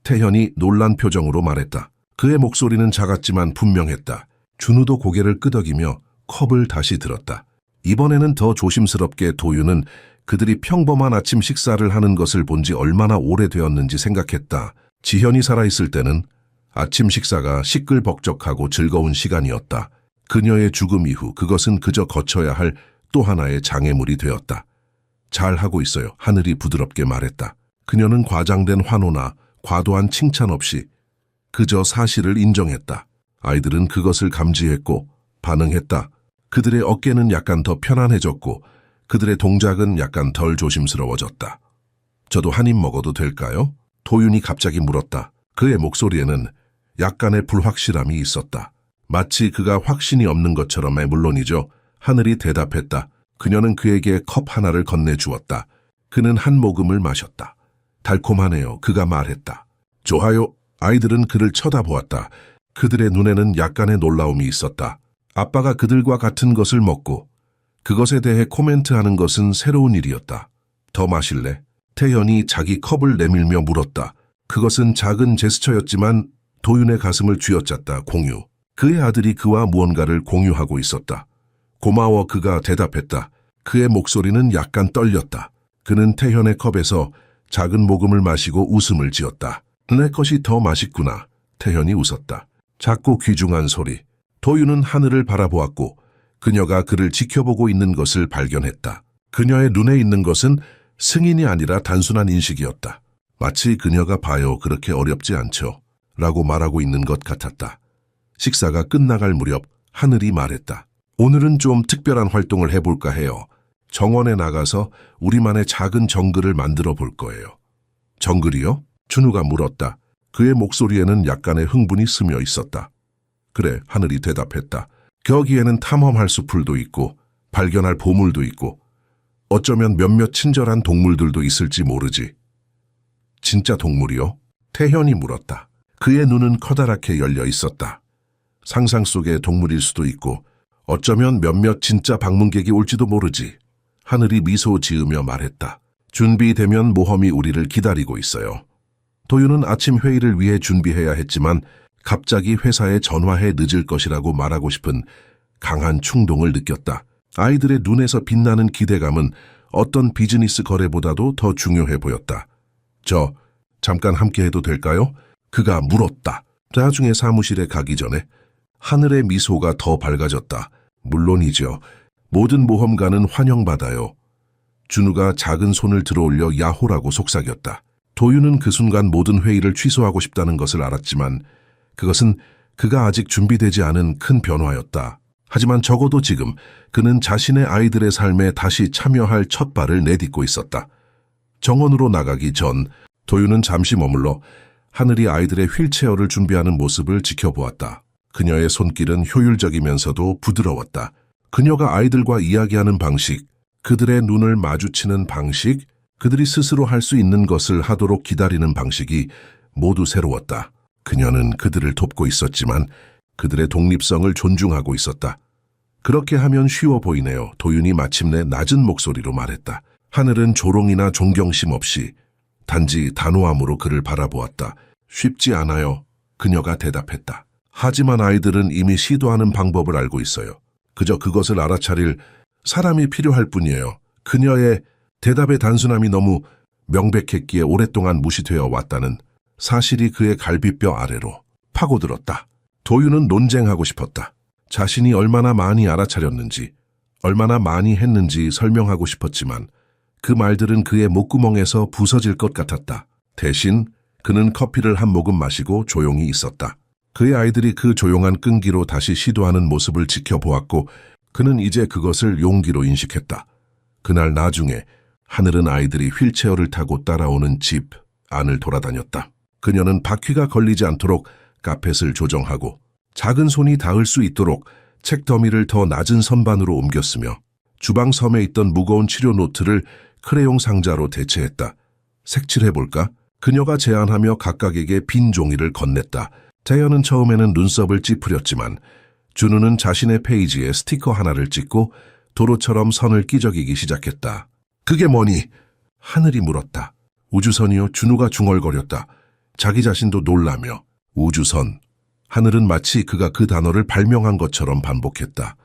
태현이 놀란 표정으로 말했다. 그의 목소리는 작았지만 분명했다. 준우도 고개를 끄덕이며 컵을 다시 들었다. 이번에는 더 조심스럽게 도윤은 그들이 평범한 아침 식사를 하는 것을 본 지 얼마나 오래되었는지 생각했다. 지현이 살아있을 때는 아침 식사가 시끌벅적하고 즐거운 시간이었다. 그녀의 죽음 이후 그것은 그저 거쳐야 할 또 하나의 장애물이 되었다. 잘하고 있어요. 하늘이 부드럽게 말했다. 그녀는 과장된 환호나 과도한 칭찬 없이 그저 사실을 인정했다. 아이들은 그것을 감지했고 반응했다. 그들의 어깨는 약간 더 편안해졌고 그들의 동작은 약간 덜 조심스러워졌다. 저도 한 입 먹어도 될까요? 도윤이 갑자기 물었다. 그의 목소리에는 약간의 불확실함이 있었다. 마치 그가 확신이 없는 것처럼 물론이죠. 하늘이 대답했다. 그녀는 그에게 컵 하나를 건네주었다. 그는 한 모금을 마셨다. 달콤하네요. 그가 말했다. 좋아요. 아이들은 그를 쳐다보았다. 그들의 눈에는 약간의 놀라움이 있었다. 아빠가 그들과 같은 것을 먹고 그것에 대해 코멘트하는 것은 새로운 일이었다. 더 마실래? 태연이 자기 컵을 내밀며 물었다. 그것은 작은 제스처였지만 도윤의 가슴을 쥐어짰다. 공유. 그의 아들이 그와 무언가를 공유하고 있었다. 고마워. 그가 대답했다. 그의 목소리는 약간 떨렸다. 그는 태현의 컵에서 작은 모금을 마시고 웃음을 지었다. 내 것이 더 맛있구나. 태현이 웃었다. 작고 귀중한 소리. 도윤은 하늘을 바라보았고 그녀가 그를 지켜보고 있는 것을 발견했다. 그녀의 눈에 있는 것은 승인이 아니라 단순한 인식이었다. 마치 그녀가 봐요. 그렇게 어렵지 않죠. 라고 말하고 있는 것 같았다. 식사가 끝나갈 무렵 하늘이 말했다. 오늘은 좀 특별한 활동을 해볼까 해요. 정원에 나가서 우리만의 작은 정글을 만들어 볼 거예요. 정글이요? 준우가 물었다. 그의 목소리에는 약간의 흥분이 스며 있었다. 그래, 하늘이 대답했다. 거기에는 탐험할 수풀도 있고 발견할 보물도 있고 어쩌면 몇몇 친절한 동물들도 있을지 모르지. 진짜 동물이요? 태현이 물었다. 그의 눈은 커다랗게 열려 있었다. 상상 속의 동물일 수도 있고 어쩌면 몇몇 진짜 방문객이 올지도 모르지. 하늘이 미소 지으며 말했다. 준비되면 모험이 우리를 기다리고 있어요. 도윤은 아침 회의를 위해 준비해야 했지만 갑자기 회사에 전화해 늦을 것이라고 말하고 싶은 강한 충동을 느꼈다. 아이들의 눈에서 빛나는 기대감은 어떤 비즈니스 거래보다도 더 중요해 보였다. 저 잠깐 함께해도 될까요? 그가 물었다. 나중에 사무실에 가기 전에 하늘의 미소가 더 밝아졌다. 물론이죠. 모든 모험가는 환영받아요. 준우가 작은 손을 들어올려 야호라고 속삭였다. 도윤은 그 순간 모든 회의를 취소하고 싶다는 것을 알았지만 그것은 그가 아직 준비되지 않은 큰 변화였다. 하지만 적어도 지금 그는 자신의 아이들의 삶에 다시 참여할 첫 발을 내딛고 있었다. 정원으로 나가기 전 도윤은 잠시 머물러 하늘이 아이들의 휠체어를 준비하는 모습을 지켜보았다. 그녀의 손길은 효율적이면서도 부드러웠다. 그녀가 아이들과 이야기하는 방식, 그들의 눈을 마주치는 방식, 그들이 스스로 할 수 있는 것을 하도록 기다리는 방식이 모두 새로웠다. 그녀는 그들을 돕고 있었지만 그들의 독립성을 존중하고 있었다. 그렇게 하면 쉬워 보이네요. 도윤이 마침내 낮은 목소리로 말했다. 하늘은 조롱이나 존경심 없이 단지 단호함으로 그를 바라보았다. 쉽지 않아요. 그녀가 대답했다. 하지만 아이들은 이미 시도하는 방법을 알고 있어요. 그저 그것을 알아차릴 사람이 필요할 뿐이에요. 그녀의 대답의 단순함이 너무 명백했기에 오랫동안 무시되어 왔다는 사실이 그의 갈비뼈 아래로 파고들었다. 도윤은 논쟁하고 싶었다. 자신이 얼마나 많이 알아차렸는지, 얼마나 많이 했는지 설명하고 싶었지만 그 말들은 그의 목구멍에서 부서질 것 같았다. 대신 그는 커피를 한 모금 마시고 조용히 있었다. 그의 아이들이 그 조용한 끈기로 다시 시도하는 모습을 지켜보았고 그는 이제 그것을 용기로 인식했다. 그날 나중에 하늘은 아이들이 휠체어를 타고 따라오는 집 안을 돌아다녔다. 그녀는 바퀴가 걸리지 않도록 카펫을 조정하고 작은 손이 닿을 수 있도록 책 더미를 더 낮은 선반으로 옮겼으며 주방 섬에 있던 무거운 치료 노트를 크레용 상자로 대체했다. 색칠해볼까? 그녀가 제안하며 각각에게 빈 종이를 건넸다. 태연은 처음에는 눈썹을 찌푸렸지만 준우는 자신의 페이지에 스티커 하나를 찍고 도로처럼 선을 끼적이기 시작했다. 그게 뭐니? 하늘이 물었다. 우주선이요. 준우가 중얼거렸다. 자기 자신도 놀라며. 우주선. 하늘은 마치 그가 그 단어를 발명한 것처럼 반복했다.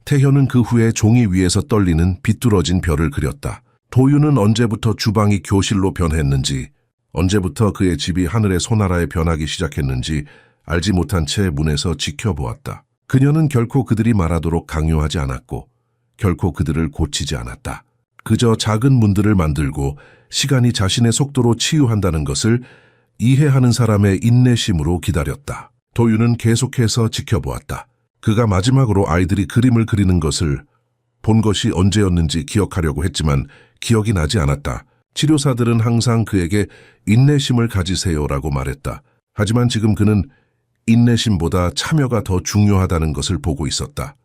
태현은 그 후에 종이 위에서 떨리는 비뚤어진 별을 그렸다. 도윤은 언제부터 주방이 교실로 변했는지, 언제부터 그의 집이 하늘의 소나라에 변하기 시작했는지 알지 못한 채 문에서 지켜보았다. 그녀는 결코 그들이 말하도록 강요하지 않았고 결코 그들을 고치지 않았다. 그저 작은 문들을 만들고 시간이 자신의 속도로 치유한다는 것을 이해하는 사람의 인내심으로 기다렸다. 도윤은 계속해서 지켜보았다. 그가 마지막으로 아이들이 그림을 그리는 것을 본 것이 언제였는지 기억하려고 했지만 기억이 나지 않았다. 치료사들은 항상 그에게 인내심을 가지세요라고 말했다. 하지만 지금 그는 인내심보다 참여가 더 중요하다는 것을 보고 있었다.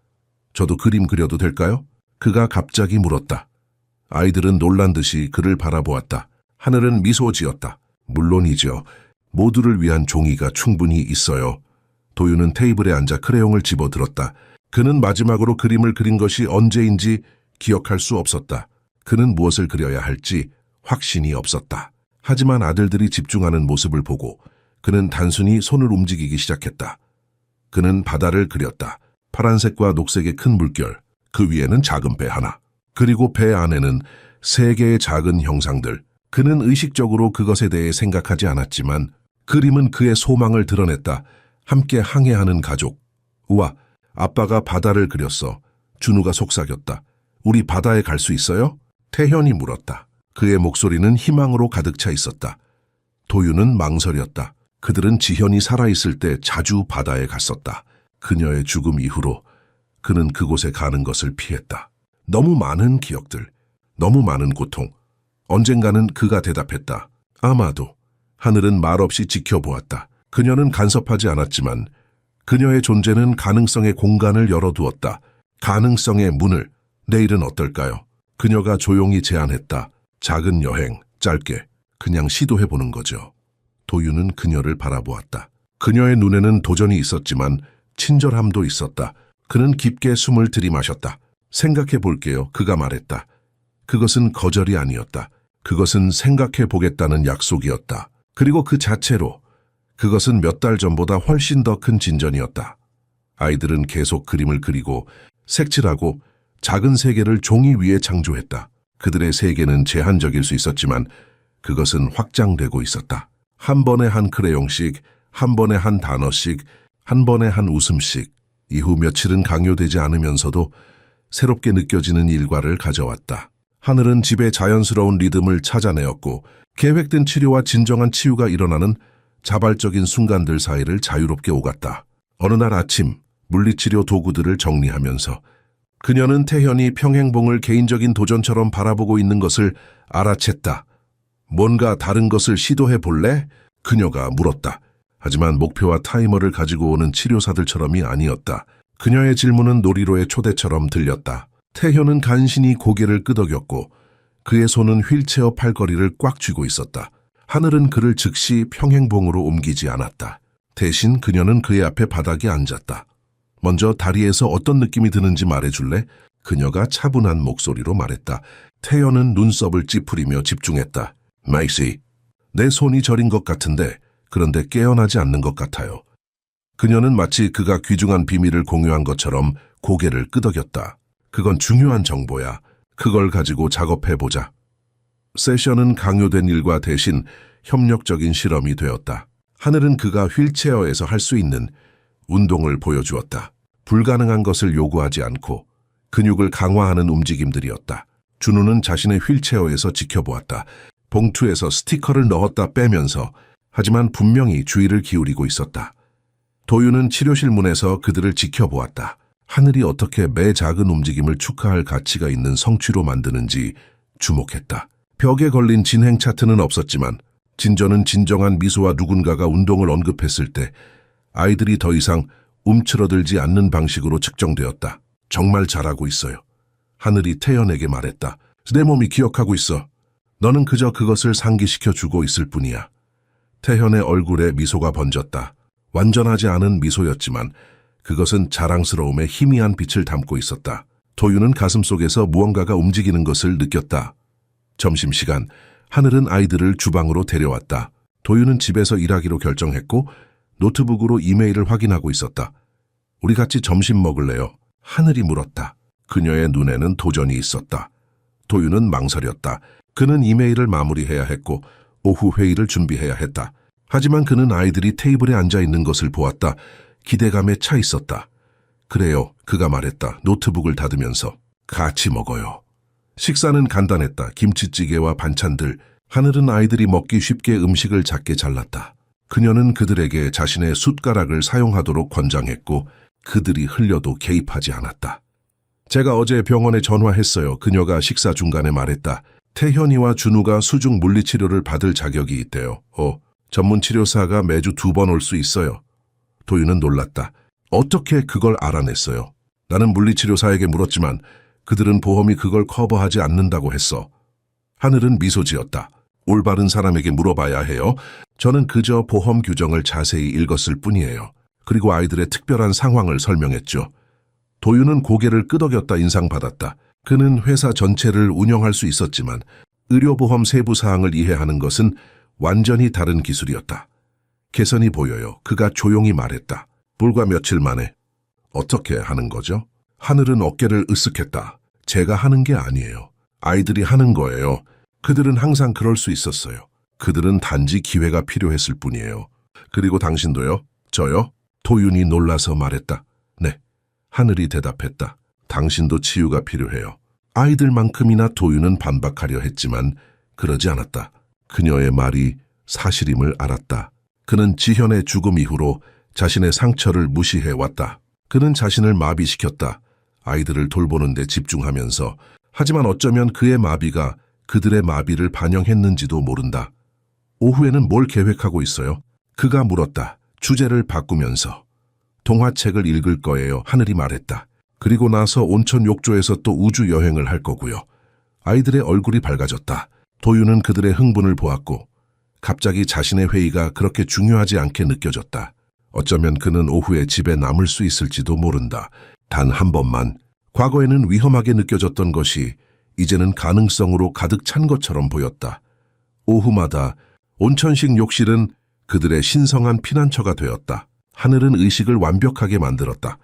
저도 그림 그려도 될까요? 그가 갑자기 물었다. 아이들은 놀란 듯이 그를 바라보았다. 하늘은 미소 지었다. 물론이죠. 모두를 위한 종이가 충분히 있어요. 도윤은 테이블에 앉아 크레용을 집어들었다. 그는 마지막으로 그림을 그린 것이 언제인지 기억할 수 없었다. 그는 무엇을 그려야 할지 확신이 없었다. 하지만 아들들이 집중하는 모습을 보고 그는 단순히 손을 움직이기 시작했다. 그는 바다를 그렸다. 파란색과 녹색의 큰 물결, 그 위에는 작은 배 하나, 그리고 배 안에는 3개의 작은 형상들. 그는 의식적으로 그것에 대해 생각하지 않았지만 그림은 그의 소망을 드러냈다. 함께 항해하는 가족. 우와, 아빠가 바다를 그렸어. 준우가 속삭였다. 우리 바다에 갈 수 있어요? 태현이 물었다. 그의 목소리는 희망으로 가득 차 있었다. 도윤은 망설였다. 그들은 지현이 살아있을 때 자주 바다에 갔었다. 그녀의 죽음 이후로 그는 그곳에 가는 것을 피했다. 너무 많은 기억들, 너무 많은 고통. 언젠가는 그가 대답했다. 아마도. 하늘은 말없이 지켜보았다. 그녀는 간섭하지 않았지만 그녀의 존재는 가능성의 공간을 열어두었다. 가능성의 문을. 내일은 어떨까요? 그녀가 조용히 제안했다. 작은 여행, 짧게, 그냥 시도해보는 거죠. 도윤은 그녀를 바라보았다. 그녀의 눈에는 도전이 있었지만 친절함도 있었다. 그는 깊게 숨을 들이마셨다. 생각해볼게요. 그가 말했다. 그것은 거절이 아니었다. 그것은 생각해보겠다는 약속이었다. 그리고 그 자체로 그것은 몇 달 전보다 훨씬 더 큰 진전이었다. 아이들은 계속 그림을 그리고 색칠하고 작은 세계를 종이 위에 창조했다. 그들의 세계는 제한적일 수 있었지만 그것은 확장되고 있었다. 한 번에 한 크레용씩, 한 번에 한 단어씩, 한 번에 한 웃음씩. 이후 며칠은 강요되지 않으면서도 새롭게 느껴지는 일과를 가져왔다. 하늘은 집의 자연스러운 리듬을 찾아내었고 계획된 치료와 진정한 치유가 일어나는 자발적인 순간들 사이를 자유롭게 오갔다. 어느 날 아침 물리치료 도구들을 정리하면서 그녀는 태현이 평행봉을 개인적인 도전처럼 바라보고 있는 것을 알아챘다. 뭔가 다른 것을 시도해 볼래? 그녀가 물었다. 하지만 목표와 타이머를 가지고 오는 치료사들처럼이 아니었다. 그녀의 질문은 놀이로의 초대처럼 들렸다. 태현은 간신히 고개를 끄덕였고 그의 손은 휠체어 팔걸이를 꽉 쥐고 있었다. 하늘은 그를 즉시 평행봉으로 옮기지 않았다. 대신 그녀는 그의 앞에 바닥에 앉았다. 먼저 다리에서 어떤 느낌이 드는지 말해줄래? 그녀가 차분한 목소리로 말했다. 태연은 눈썹을 찌푸리며 집중했다. 마이시, 내 손이 저린 것 같은데 그런데 깨어나지 않는 것 같아요. 그녀는 마치 그가 귀중한 비밀을 공유한 것처럼 고개를 끄덕였다. 그건 중요한 정보야. 그걸 가지고 작업해보자. 세션은 강요된 일과 대신 협력적인 실험이 되었다. 하늘은 그가 휠체어에서 할 수 있는 운동을 보여주었다. 불가능한 것을 요구하지 않고 근육을 강화하는 움직임들이었다. 준우는 자신의 휠체어에서 지켜보았다. 봉투에서 스티커를 넣었다 빼면서 하지만 분명히 주의를 기울이고 있었다. 도윤은 치료실 문에서 그들을 지켜보았다. 하늘이 어떻게 매 작은 움직임을 축하할 가치가 있는 성취로 만드는지 주목했다. 벽에 걸린 진행 차트는 없었지만 진전은 진정한 미소와 누군가가 운동을 언급했을 때 아이들이 더 이상 움츠러들지 않는 방식으로 측정되었다. 정말 잘하고 있어요. 하늘이 태연에게 말했다. 내 몸이 기억하고 있어. 너는 그저 그것을 상기시켜주고 있을 뿐이야. 태현의 얼굴에 미소가 번졌다. 완전하지 않은 미소였지만 그것은 자랑스러움의 희미한 빛을 담고 있었다. 도윤은 가슴속에서 무언가가 움직이는 것을 느꼈다. 점심시간, 하늘은 아이들을 주방으로 데려왔다. 도윤은 집에서 일하기로 결정했고 노트북으로 이메일을 확인하고 있었다. 우리 같이 점심 먹을래요? 하늘이 물었다. 그녀의 눈에는 도전이 있었다. 도윤은 망설였다. 그는 이메일을 마무리해야 했고 오후 회의를 준비해야 했다. 하지만 그는 아이들이 테이블에 앉아 있는 것을 보았다. 기대감에 차 있었다. 그래요, 그가 말했다. 노트북을 닫으면서. 같이 먹어요. 식사는 간단했다. 김치찌개와 반찬들. 하늘은 아이들이 먹기 쉽게 음식을 작게 잘랐다. 그녀는 그들에게 자신의 숟가락을 사용하도록 권장했고 그들이 흘려도 개입하지 않았다. 제가 어제 병원에 전화했어요. 그녀가 식사 중간에 말했다. 태현이와 준우가 수중 물리치료를 받을 자격이 있대요. 전문 치료사가 매주 2번 올 수 있어요. 도윤은 놀랐다. 어떻게 그걸 알아냈어요? 나는 물리치료사에게 물었지만 그들은 보험이 그걸 커버하지 않는다고 했어. 하늘은 미소 지었다. 올바른 사람에게 물어봐야 해요. 저는 그저 보험 규정을 자세히 읽었을 뿐이에요. 그리고 아이들의 특별한 상황을 설명했죠. 도윤은 고개를 끄덕였다 인상받았다. 그는 회사 전체를 운영할 수 있었지만 의료보험 세부 사항을 이해하는 것은 완전히 다른 기술이었다. 개선이 보여요. 그가 조용히 말했다. 불과 며칠 만에. 어떻게 하는 거죠? 하늘은 어깨를 으쓱했다. 제가 하는 게 아니에요. 아이들이 하는 거예요. 그들은 항상 그럴 수 있었어요. 그들은 단지 기회가 필요했을 뿐이에요. 그리고 당신도요? 저요? 도윤이 놀라서 말했다. 네. 하늘이 대답했다. 당신도 치유가 필요해요. 아이들만큼이나 도윤은 반박하려 했지만 그러지 않았다. 그녀의 말이 사실임을 알았다. 그는 지현의 죽음 이후로 자신의 상처를 무시해왔다. 그는 자신을 마비시켰다. 아이들을 돌보는 데 집중하면서. 하지만 어쩌면 그의 마비가 그들의 마비를 반영했는지도 모른다. 오후에는 뭘 계획하고 있어요? 그가 물었다. 주제를 바꾸면서. 동화책을 읽을 거예요. 하늘이 말했다. 그리고 나서 온천 욕조에서 또 우주 여행을 할 거고요. 아이들의 얼굴이 밝아졌다. 도윤은 그들의 흥분을 보았고 갑자기 자신의 회의가 그렇게 중요하지 않게 느껴졌다. 어쩌면 그는 오후에 집에 남을 수 있을지도 모른다. 단 한 번만. 과거에는 위험하게 느껴졌던 것이 이제는 가능성으로 가득 찬 것처럼 보였다. 오후마다 온천식 욕실은 그들의 신성한 피난처가 되었다. 하늘은 의식을 완벽하게 만들었다.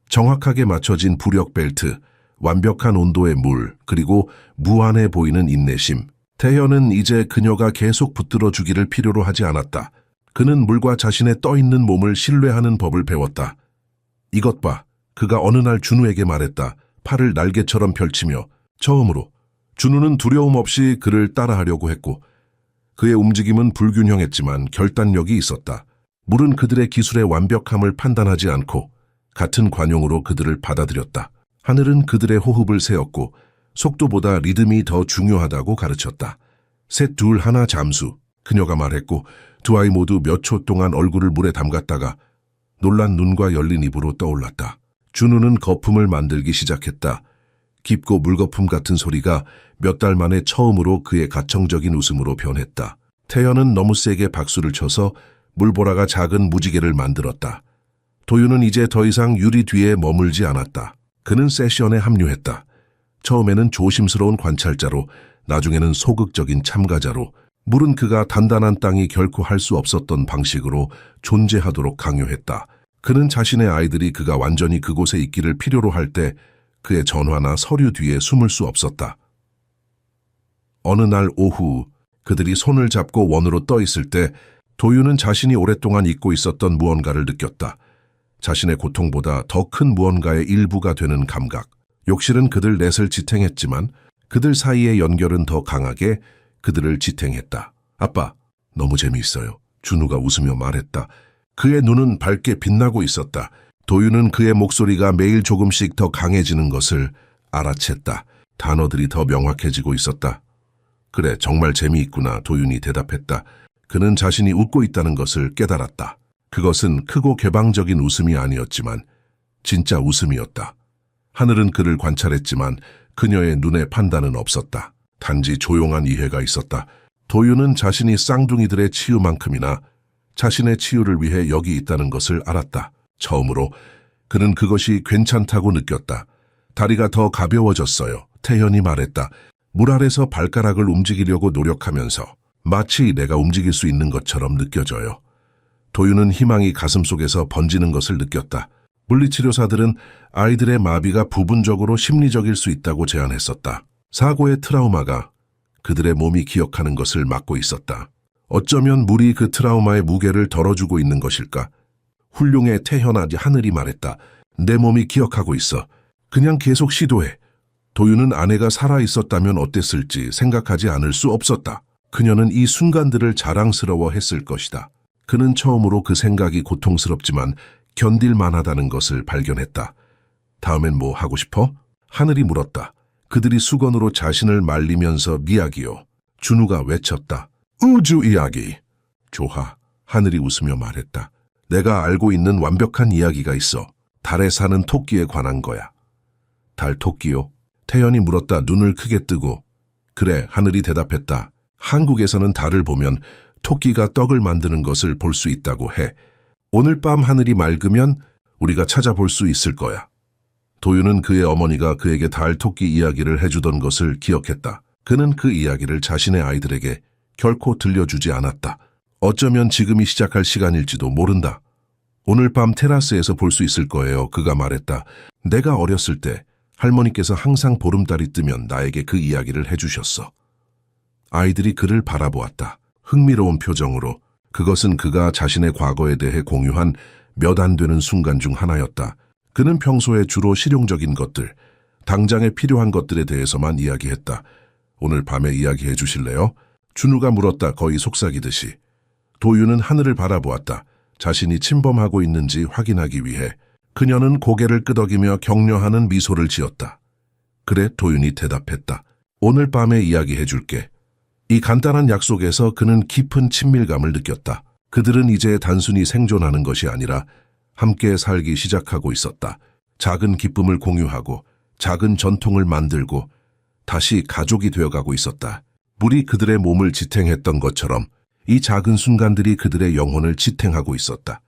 정확하게 맞춰진 부력 벨트, 완벽한 온도의 물, 그리고 무한해 보이는 인내심. 태현은 이제 그녀가 계속 붙들어 주기를 필요로 하지 않았다. 그는 물과 자신의 떠있는 몸을 신뢰하는 법을 배웠다. 이것 봐. 그가 어느 날 준우에게 말했다. 팔을 날개처럼 펼치며. 처음으로 준우는 두려움 없이 그를 따라하려고 했고 그의 움직임은 불균형했지만 결단력이 있었다. 물은 그들의 기술의 완벽함을 판단하지 않고 같은 관용으로 그들을 받아들였다. 하늘은 그들의 호흡을 세었고 속도보다 리듬이 더 중요하다고 가르쳤다. 셋, 둘, 하나 잠수. 그녀가 말했고 두 아이 모두 몇 초 동안 얼굴을 물에 담갔다가 놀란 눈과 열린 입으로 떠올랐다. 준우는 거품을 만들기 시작했다. 깊고 물거품 같은 소리가 몇 달 만에 처음으로 그의 가청적인 웃음으로 변했다. 태연은 너무 세게 박수를 쳐서 물보라가 작은 무지개를 만들었다. 도윤은 이제 더 이상 유리 뒤에 머물지 않았다. 그는 세션에 합류했다. 처음에는 조심스러운 관찰자로, 나중에는 소극적인 참가자로, 물은 그가 단단한 땅이 결코 할 수 없었던 방식으로 존재하도록 강요했다. 그는 자신의 아이들이 그가 완전히 그곳에 있기를 필요로 할 때 그의 전화나 서류 뒤에 숨을 수 없었다. 어느 날 오후 그들이 손을 잡고 원으로 떠 있을 때 도윤은 자신이 오랫동안 잊고 있었던 무언가를 느꼈다. 자신의 고통보다 더 큰 무언가의 일부가 되는 감각. 욕실은 그들 넷을 지탱했지만 그들 사이의 연결은 더 강하게 그들을 지탱했다. 아빠, 너무 재미있어요. 준우가 웃으며 말했다. 그의 눈은 밝게 빛나고 있었다. 도윤은 그의 목소리가 매일 조금씩 더 강해지는 것을 알아챘다. 단어들이 더 명확해지고 있었다. 그래, 정말 재미있구나, 도윤이 대답했다. 그는 자신이 웃고 있다는 것을 깨달았다. 그것은 크고 개방적인 웃음이 아니었지만 진짜 웃음이었다. 하늘은 그를 관찰했지만 그녀의 눈에 판단은 없었다. 단지 조용한 이해가 있었다. 도윤은 자신이 쌍둥이들의 치유만큼이나 자신의 치유를 위해 여기 있다는 것을 알았다. 처음으로 그는 그것이 괜찮다고 느꼈다. 다리가 더 가벼워졌어요. 태현이 말했다. 물 아래서 발가락을 움직이려고 노력하면서 마치 내가 움직일 수 있는 것처럼 느껴져요. 도윤은 희망이 가슴속에서 번지는 것을 느꼈다. 물리치료사들은 아이들의 마비가 부분적으로 심리적일 수 있다고 제안했었다. 사고의 트라우마가 그들의 몸이 기억하는 것을 막고 있었다. 어쩌면 물이 그 트라우마의 무게를 덜어주고 있는 것일까? 훌륭해, 태현아, 하늘이 말했다. 내 몸이 기억하고 있어. 그냥 계속 시도해. 도윤은 아내가 살아있었다면 어땠을지 생각하지 않을 수 없었다. 그녀는 이 순간들을 자랑스러워했을 것이다. 그는 처음으로 그 생각이 고통스럽지만 견딜 만하다는 것을 발견했다. 다음엔 뭐 하고 싶어? 하늘이 물었다. 그들이 수건으로 자신을 말리면서 이야기요. 준우가 외쳤다. 우주 이야기. 좋아. 하늘이 웃으며 말했다. 내가 알고 있는 완벽한 이야기가 있어. 달에 사는 토끼에 관한 거야. 달 토끼요? 태연이 물었다. 눈을 크게 뜨고. 그래, 하늘이 대답했다. 한국에서는 달을 보면 토끼가 떡을 만드는 것을 볼 수 있다고 해. 오늘 밤 하늘이 맑으면 우리가 찾아볼 수 있을 거야. 도윤은 그의 어머니가 그에게 달 토끼 이야기를 해주던 것을 기억했다. 그는 그 이야기를 자신의 아이들에게 결코 들려주지 않았다. 어쩌면 지금이 시작할 시간일지도 모른다. 오늘 밤 테라스에서 볼 수 있을 거예요. 그가 말했다. 내가 어렸을 때 할머니께서 항상 보름달이 뜨면 나에게 그 이야기를 해주셨어. 아이들이 그를 바라보았다. 흥미로운 표정으로. 그것은 그가 자신의 과거에 대해 공유한 몇 안 되는 순간 중 하나였다. 그는 평소에 주로 실용적인 것들, 당장에 필요한 것들에 대해서만 이야기했다. 오늘 밤에 이야기해 주실래요? 준우가 물었다. 거의 속삭이듯이. 도윤은 하늘을 바라보았다. 자신이 침범하고 있는지 확인하기 위해. 그녀는 고개를 끄덕이며 격려하는 미소를 지었다. 그래, 도윤이 대답했다. 오늘 밤에 이야기해 줄게. 이 간단한 약속에서 그는 깊은 친밀감을 느꼈다. 그들은 이제 단순히 생존하는 것이 아니라 함께 살기 시작하고 있었다. 작은 기쁨을 공유하고 작은 전통을 만들고 다시 가족이 되어가고 있었다. 물이 그들의 몸을 지탱했던 것처럼 이 작은 순간들이 그들의 영혼을 지탱하고 있었다.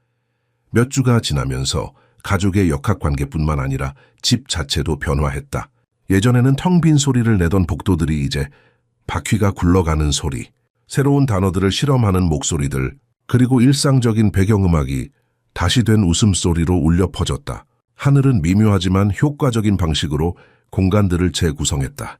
몇 주가 지나면서 가족의 역학관계뿐만 아니라 집 자체도 변화했다. 예전에는 텅 빈 소리를 내던 복도들이 이제 바퀴가 굴러가는 소리, 새로운 단어들을 실험하는 목소리들, 그리고 일상적인 배경음악이 다시 된 웃음소리로 울려 퍼졌다. 하늘은 미묘하지만 효과적인 방식으로 공간들을 재구성했다.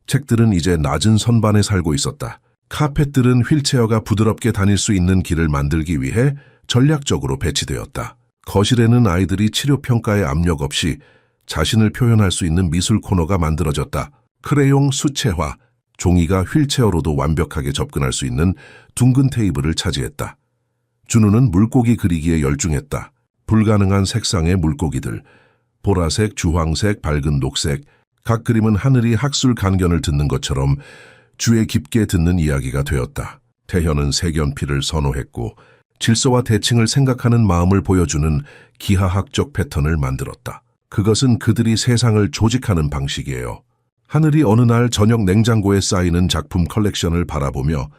책들은 이제 낮은 선반에 살고 있었다. 카펫들은 휠체어가 부드럽게 다닐 수 있는 길을 만들기 위해 전략적으로 배치되었다. 거실에는 아이들이 치료평가의 압력 없이 자신을 표현할 수 있는 미술 코너가 만들어졌다. 크레용 수채화, 종이가 휠체어로도 완벽하게 접근할 수 있는 둥근 테이블을 차지했다. 준우는 물고기 그리기에 열중했다. 불가능한 색상의 물고기들, 보라색, 주황색, 밝은 녹색, 각 그림은 하늘이 학술 간견을 듣는 것처럼 주에 깊게 듣는 이야기가 되었다. 태현은 색연필을 선호했고 질서와 대칭을 생각하는 마음을 보여주는 기하학적 패턴을 만들었다. 그것은 그들이 세상을 조직하는 방식이에요. 하늘이 어느 날 저녁 냉장고에 쌓이는 작품 컬렉션을 바라보며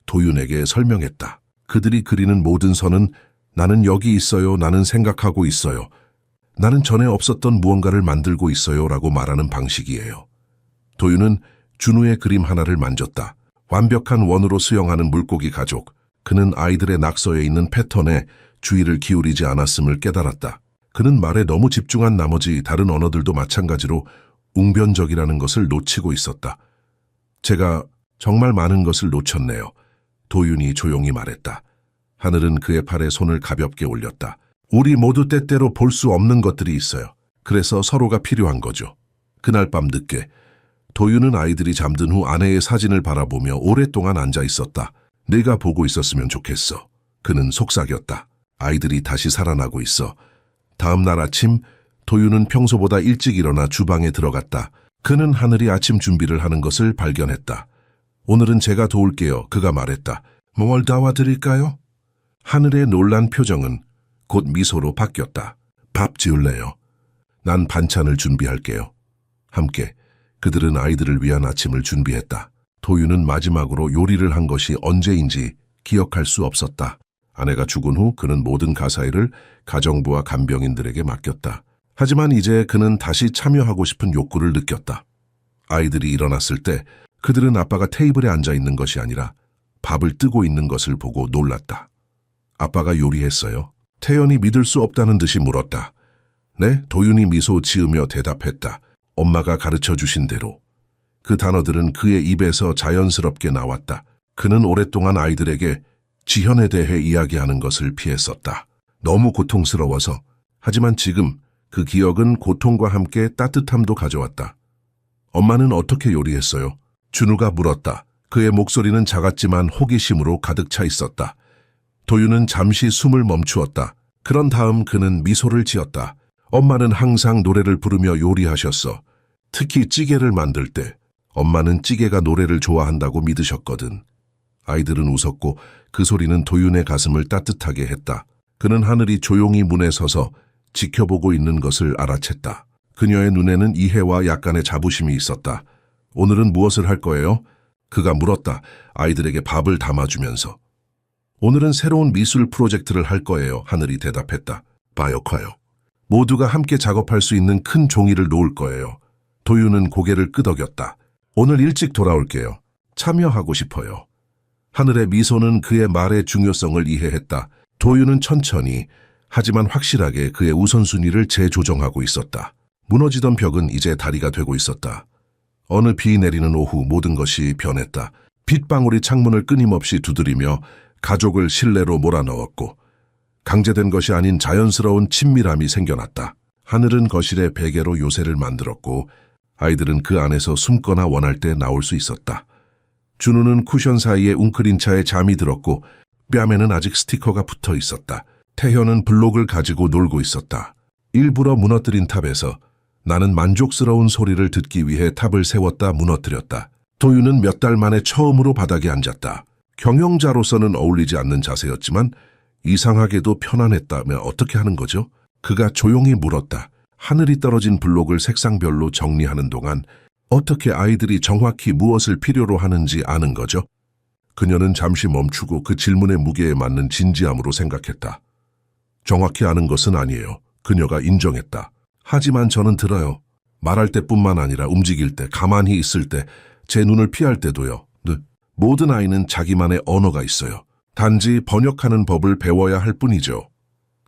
도윤에게 설명했다. 그들이 그리는 모든 선은 나는 여기 있어요, 나는 생각하고 있어요, 나는 전에 없었던 무언가를 만들고 있어요 라고 말하는 방식이에요. 도윤은 준우의 그림 하나를 만졌다. 완벽한 원으로 수영하는 물고기 가족. 그는 아이들의 낙서에 있는 패턴에 주의를 기울이지 않았음을 깨달았다. 그는 말에 너무 집중한 나머지 다른 언어들도 마찬가지로 웅변적이라는 것을 놓치고 있었다. 제가 정말 많은 것을 놓쳤네요. 도윤이 조용히 말했다. 하늘은 그의 팔에 손을 가볍게 올렸다. 우리 모두 때때로 볼 수 없는 것들이 있어요. 그래서 서로가 필요한 거죠. 그날 밤 늦게 도윤은 아이들이 잠든 후 아내의 사진을 바라보며 오랫동안 앉아 있었다. 내가 보고 있었으면 좋겠어. 그는 속삭였다. 아이들이 다시 살아나고 있어. 다음 날 아침 도윤은 평소보다 일찍 일어나 주방에 들어갔다. 그는 하늘이 아침 준비를 하는 것을 발견했다. 오늘은 제가 도울게요. 그가 말했다. 뭘 도와드릴까요? 하늘의 놀란 표정은 곧 미소로 바뀌었다. 밥 지을래요? 난 반찬을 준비할게요. 함께 그들은 아이들을 위한 아침을 준비했다. 도윤은 마지막으로 요리를 한 것이 언제인지 기억할 수 없었다. 아내가 죽은 후 그는 모든 가사일을 가정부와 간병인들에게 맡겼다. 하지만 이제 그는 다시 참여하고 싶은 욕구를 느꼈다. 아이들이 일어났을 때 그들은 아빠가 테이블에 앉아 있는 것이 아니라 밥을 뜨고 있는 것을 보고 놀랐다. 아빠가 요리했어요? 태연이 믿을 수 없다는 듯이 물었다. 네, 도윤이 미소 지으며 대답했다. 엄마가 가르쳐 주신 대로. 그 단어들은 그의 입에서 자연스럽게 나왔다. 그는 오랫동안 아이들에게 지현에 대해 이야기하는 것을 피했었다. 너무 고통스러워서. 하지만 지금 그 기억은 고통과 함께 따뜻함도 가져왔다. 엄마는 어떻게 요리했어요? 준우가 물었다. 그의 목소리는 작았지만 호기심으로 가득 차 있었다. 도윤은 잠시 숨을 멈추었다. 그런 다음 그는 미소를 지었다. 엄마는 항상 노래를 부르며 요리하셨어. 특히 찌개를 만들 때 엄마는 찌개가 노래를 좋아한다고 믿으셨거든. 아이들은 웃었고 그 소리는 도윤의 가슴을 따뜻하게 했다. 그는 하늘이 조용히 문에 서서 지켜보고 있는 것을 알아챘다. 그녀의 눈에는 이해와 약간의 자부심이 있었다. 오늘은 무엇을 할 거예요? 그가 물었다. 아이들에게 밥을 담아주면서. 오늘은 새로운 미술 프로젝트를 할 거예요. 하늘이 대답했다. 봐요. 모두가 함께 작업할 수 있는 큰 종이를 놓을 거예요. 도윤은 고개를 끄덕였다. 오늘 일찍 돌아올게요. 참여하고 싶어요. 하늘의 미소는 그의 말의 중요성을 이해했다. 도윤은 천천히 하지만 확실하게 그의 우선순위를 재조정하고 있었다. 무너지던 벽은 이제 다리가 되고 있었다. 어느 비 내리는 오후 모든 것이 변했다. 빗방울이 창문을 끊임없이 두드리며 가족을 실내로 몰아넣었고 강제된 것이 아닌 자연스러운 친밀함이 생겨났다. 하늘은 거실에 베개로 요새를 만들었고 아이들은 그 안에서 숨거나 원할 때 나올 수 있었다. 준우는 쿠션 사이에 웅크린 차에 잠이 들었고 뺨에는 아직 스티커가 붙어 있었다. 태현은 블록을 가지고 놀고 있었다. 일부러 무너뜨린 탑에서 나는 만족스러운 소리를 듣기 위해 탑을 세웠다 무너뜨렸다. 도윤은 몇 달 만에 처음으로 바닥에 앉았다. 경영자로서는 어울리지 않는 자세였지만 이상하게도 편안했다며 어떻게 하는 거죠? 그가 조용히 물었다. 하늘이 떨어진 블록을 색상별로 정리하는 동안 어떻게 아이들이 정확히 무엇을 필요로 하는지 아는 거죠? 그녀는 잠시 멈추고 그 질문의 무게에 맞는 진지함으로 생각했다. 정확히 아는 것은 아니에요. 그녀가 인정했다. 하지만 저는 들어요. 말할 때뿐만 아니라 움직일 때, 가만히 있을 때, 제 눈을 피할 때도요. 네. 모든 아이는 자기만의 언어가 있어요. 단지 번역하는 법을 배워야 할 뿐이죠.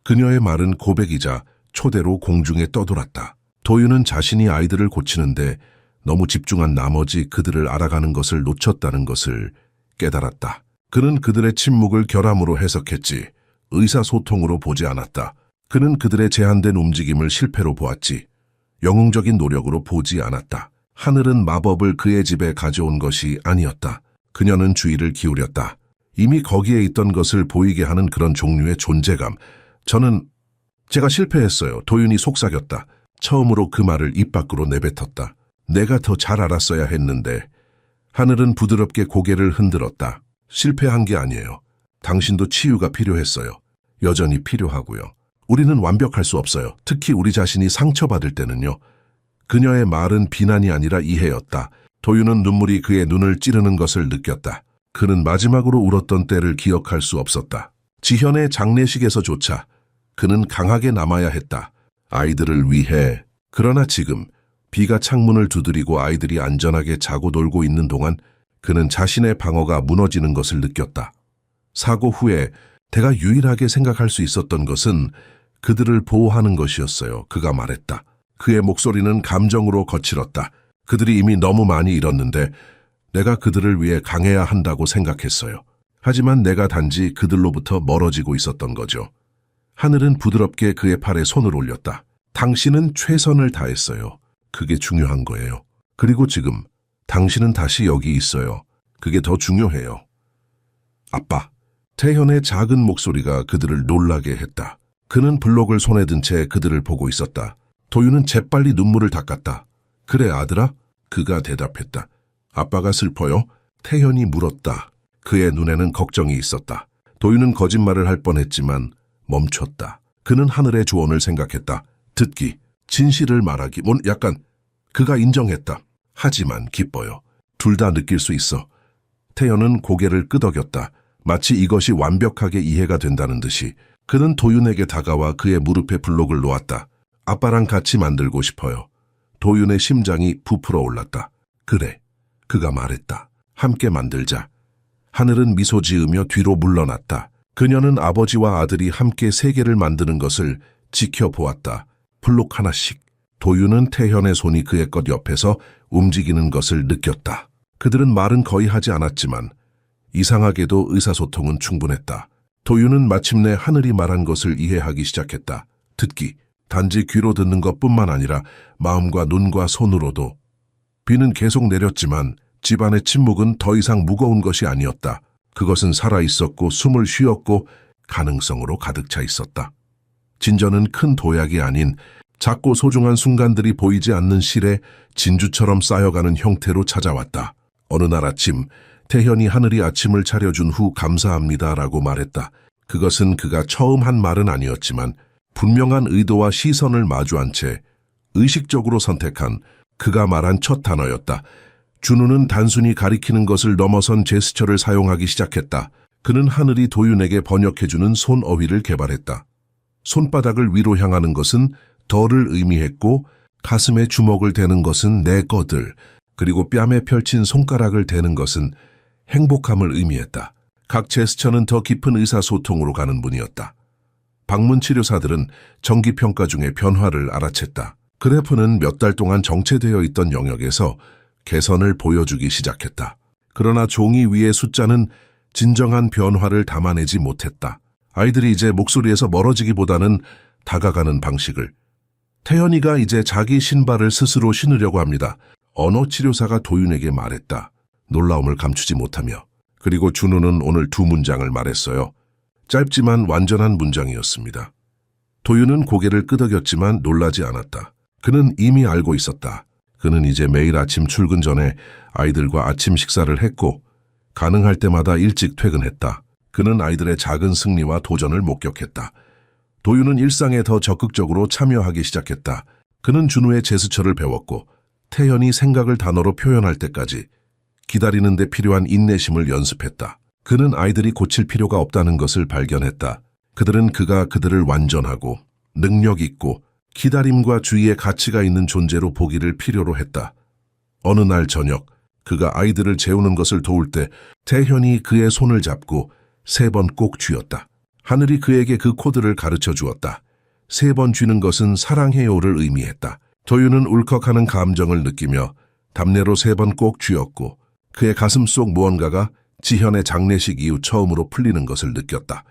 그녀의 말은 고백이자 초대로 공중에 떠돌았다. 도윤은 자신이 아이들을 고치는데 너무 집중한 나머지 그들을 알아가는 것을 놓쳤다는 것을 깨달았다. 그는 그들의 침묵을 결함으로 해석했지 의사소통으로 보지 않았다. 그는 그들의 제한된 움직임을 실패로 보았지 영웅적인 노력으로 보지 않았다. 하늘은 마법을 그의 집에 가져온 것이 아니었다. 그녀는 주의를 기울였다. 이미 거기에 있던 것을 보이게 하는 그런 종류의 존재감. 제가 실패했어요. 도윤이 속삭였다. 처음으로 그 말을 입 밖으로 내뱉었다. 내가 더 잘 알았어야 했는데. 하늘은 부드럽게 고개를 흔들었다. 실패한 게 아니에요. 당신도 치유가 필요했어요. 여전히 필요하고요. 우리는 완벽할 수 없어요. 특히 우리 자신이 상처받을 때는요. 그녀의 말은 비난이 아니라 이해였다. 도윤은 눈물이 그의 눈을 찌르는 것을 느꼈다. 그는 마지막으로 울었던 때를 기억할 수 없었다. 지현의 장례식에서조차 그는 강하게 남아야 했다. 아이들을 위해. 그러나 지금 비가 창문을 두드리고 아이들이 안전하게 자고 놀고 있는 동안 그는 자신의 방어가 무너지는 것을 느꼈다. 사고 후에 내가 유일하게 생각할 수 있었던 것은 그들을 보호하는 것이었어요. 그가 말했다. 그의 목소리는 감정으로 거칠었다. 그들이 이미 너무 많이 잃었는데 내가 그들을 위해 강해야 한다고 생각했어요. 하지만 내가 단지 그들로부터 멀어지고 있었던 거죠. 하늘은 부드럽게 그의 팔에 손을 올렸다. 당신은 최선을 다했어요. 그게 중요한 거예요. 그리고 지금 당신은 다시 여기 있어요. 그게 더 중요해요. 아빠. 태현의 작은 목소리가 그들을 놀라게 했다. 그는 블록을 손에 든 채 그들을 보고 있었다. 도윤은 재빨리 눈물을 닦았다. 그래 아들아? 그가 대답했다. 아빠가 슬퍼요? 태현이 물었다. 그의 눈에는 걱정이 있었다. 도윤은 거짓말을 할 뻔했지만 멈췄다. 그는 하늘의 조언을 생각했다. 듣기, 진실을 말하기, 그가 인정했다. 하지만 기뻐요. 둘 다 느낄 수 있어. 태연은 고개를 끄덕였다. 마치 이것이 완벽하게 이해가 된다는 듯이. 그는 도윤에게 다가와 그의 무릎에 블록을 놓았다. 아빠랑 같이 만들고 싶어요. 도윤의 심장이 부풀어 올랐다. 그래, 그가 말했다. 함께 만들자. 하늘은 미소 지으며 뒤로 물러났다. 그녀는 아버지와 아들이 함께 세계를 만드는 것을 지켜보았다. 블록 하나씩. 도윤은 태현의 손이 그의 것 옆에서 움직이는 것을 느꼈다. 그들은 말은 거의 하지 않았지만 이상하게도 의사소통은 충분했다. 도윤은 마침내 하늘이 말한 것을 이해하기 시작했다. 듣기, 단지 귀로 듣는 것뿐만 아니라 마음과 눈과 손으로도. 비는 계속 내렸지만 집안의 침묵은 더 이상 무거운 것이 아니었다. 그것은 살아있었고 숨을 쉬었고 가능성으로 가득 차 있었다. 진저는 큰 도약이 아닌 작고 소중한 순간들이 보이지 않는 실에 진주처럼 쌓여가는 형태로 찾아왔다. 어느 날 아침 태현이 하늘이 아침을 차려준 후 감사합니다라고 말했다. 그것은 그가 처음 한 말은 아니었지만 분명한 의도와 시선을 마주한 채 의식적으로 선택한 그가 말한 첫 단어였다. 준우는 단순히 가리키는 것을 넘어선 제스처를 사용하기 시작했다. 그는 하늘이 도윤에게 번역해주는 손어휘를 개발했다. 손바닥을 위로 향하는 것은 덜을 의미했고 가슴에 주먹을 대는 것은 내 거들, 그리고 뺨에 펼친 손가락을 대는 것은 행복함을 의미했다. 각 제스처는 더 깊은 의사소통으로 가는 분이었다. 방문치료사들은 정기평가 중에 변화를 알아챘다. 그래프는 몇 달 동안 정체되어 있던 영역에서 개선을 보여주기 시작했다. 그러나 종이 위의 숫자는 진정한 변화를 담아내지 못했다. 아이들이 이제 목소리에서 멀어지기보다는 다가가는 방식을. 태연이가 이제 자기 신발을 스스로 신으려고 합니다. 언어치료사가 도윤에게 말했다. 놀라움을 감추지 못하며. 그리고 준우는 오늘 두 문장을 말했어요. 짧지만 완전한 문장이었습니다. 도윤은 고개를 끄덕였지만 놀라지 않았다. 그는 이미 알고 있었다. 그는 이제 매일 아침 출근 전에 아이들과 아침 식사를 했고 가능할 때마다 일찍 퇴근했다. 그는 아이들의 작은 승리와 도전을 목격했다. 도윤은 일상에 더 적극적으로 참여하기 시작했다. 그는 준우의 제스처를 배웠고 태연이 생각을 단어로 표현할 때까지 기다리는 데 필요한 인내심을 연습했다. 그는 아이들이 고칠 필요가 없다는 것을 발견했다. 그들은 그들을 완전하고 능력 있고 기다림과 주의의 가치가 있는 존재로 보기를 필요로 했다. 어느 날 저녁 그가 아이들을 재우는 것을 도울 때 태현이 그의 손을 잡고 3번 꼭 쥐었다. 하늘이 그에게 그 코드를 가르쳐 주었다. 3번 쥐는 것은 사랑해요를 의미했다. 도윤은 울컥하는 감정을 느끼며 답례로 3번 꼭 쥐었고 그의 가슴 속 무언가가 지현의 장례식 이후 처음으로 풀리는 것을 느꼈다.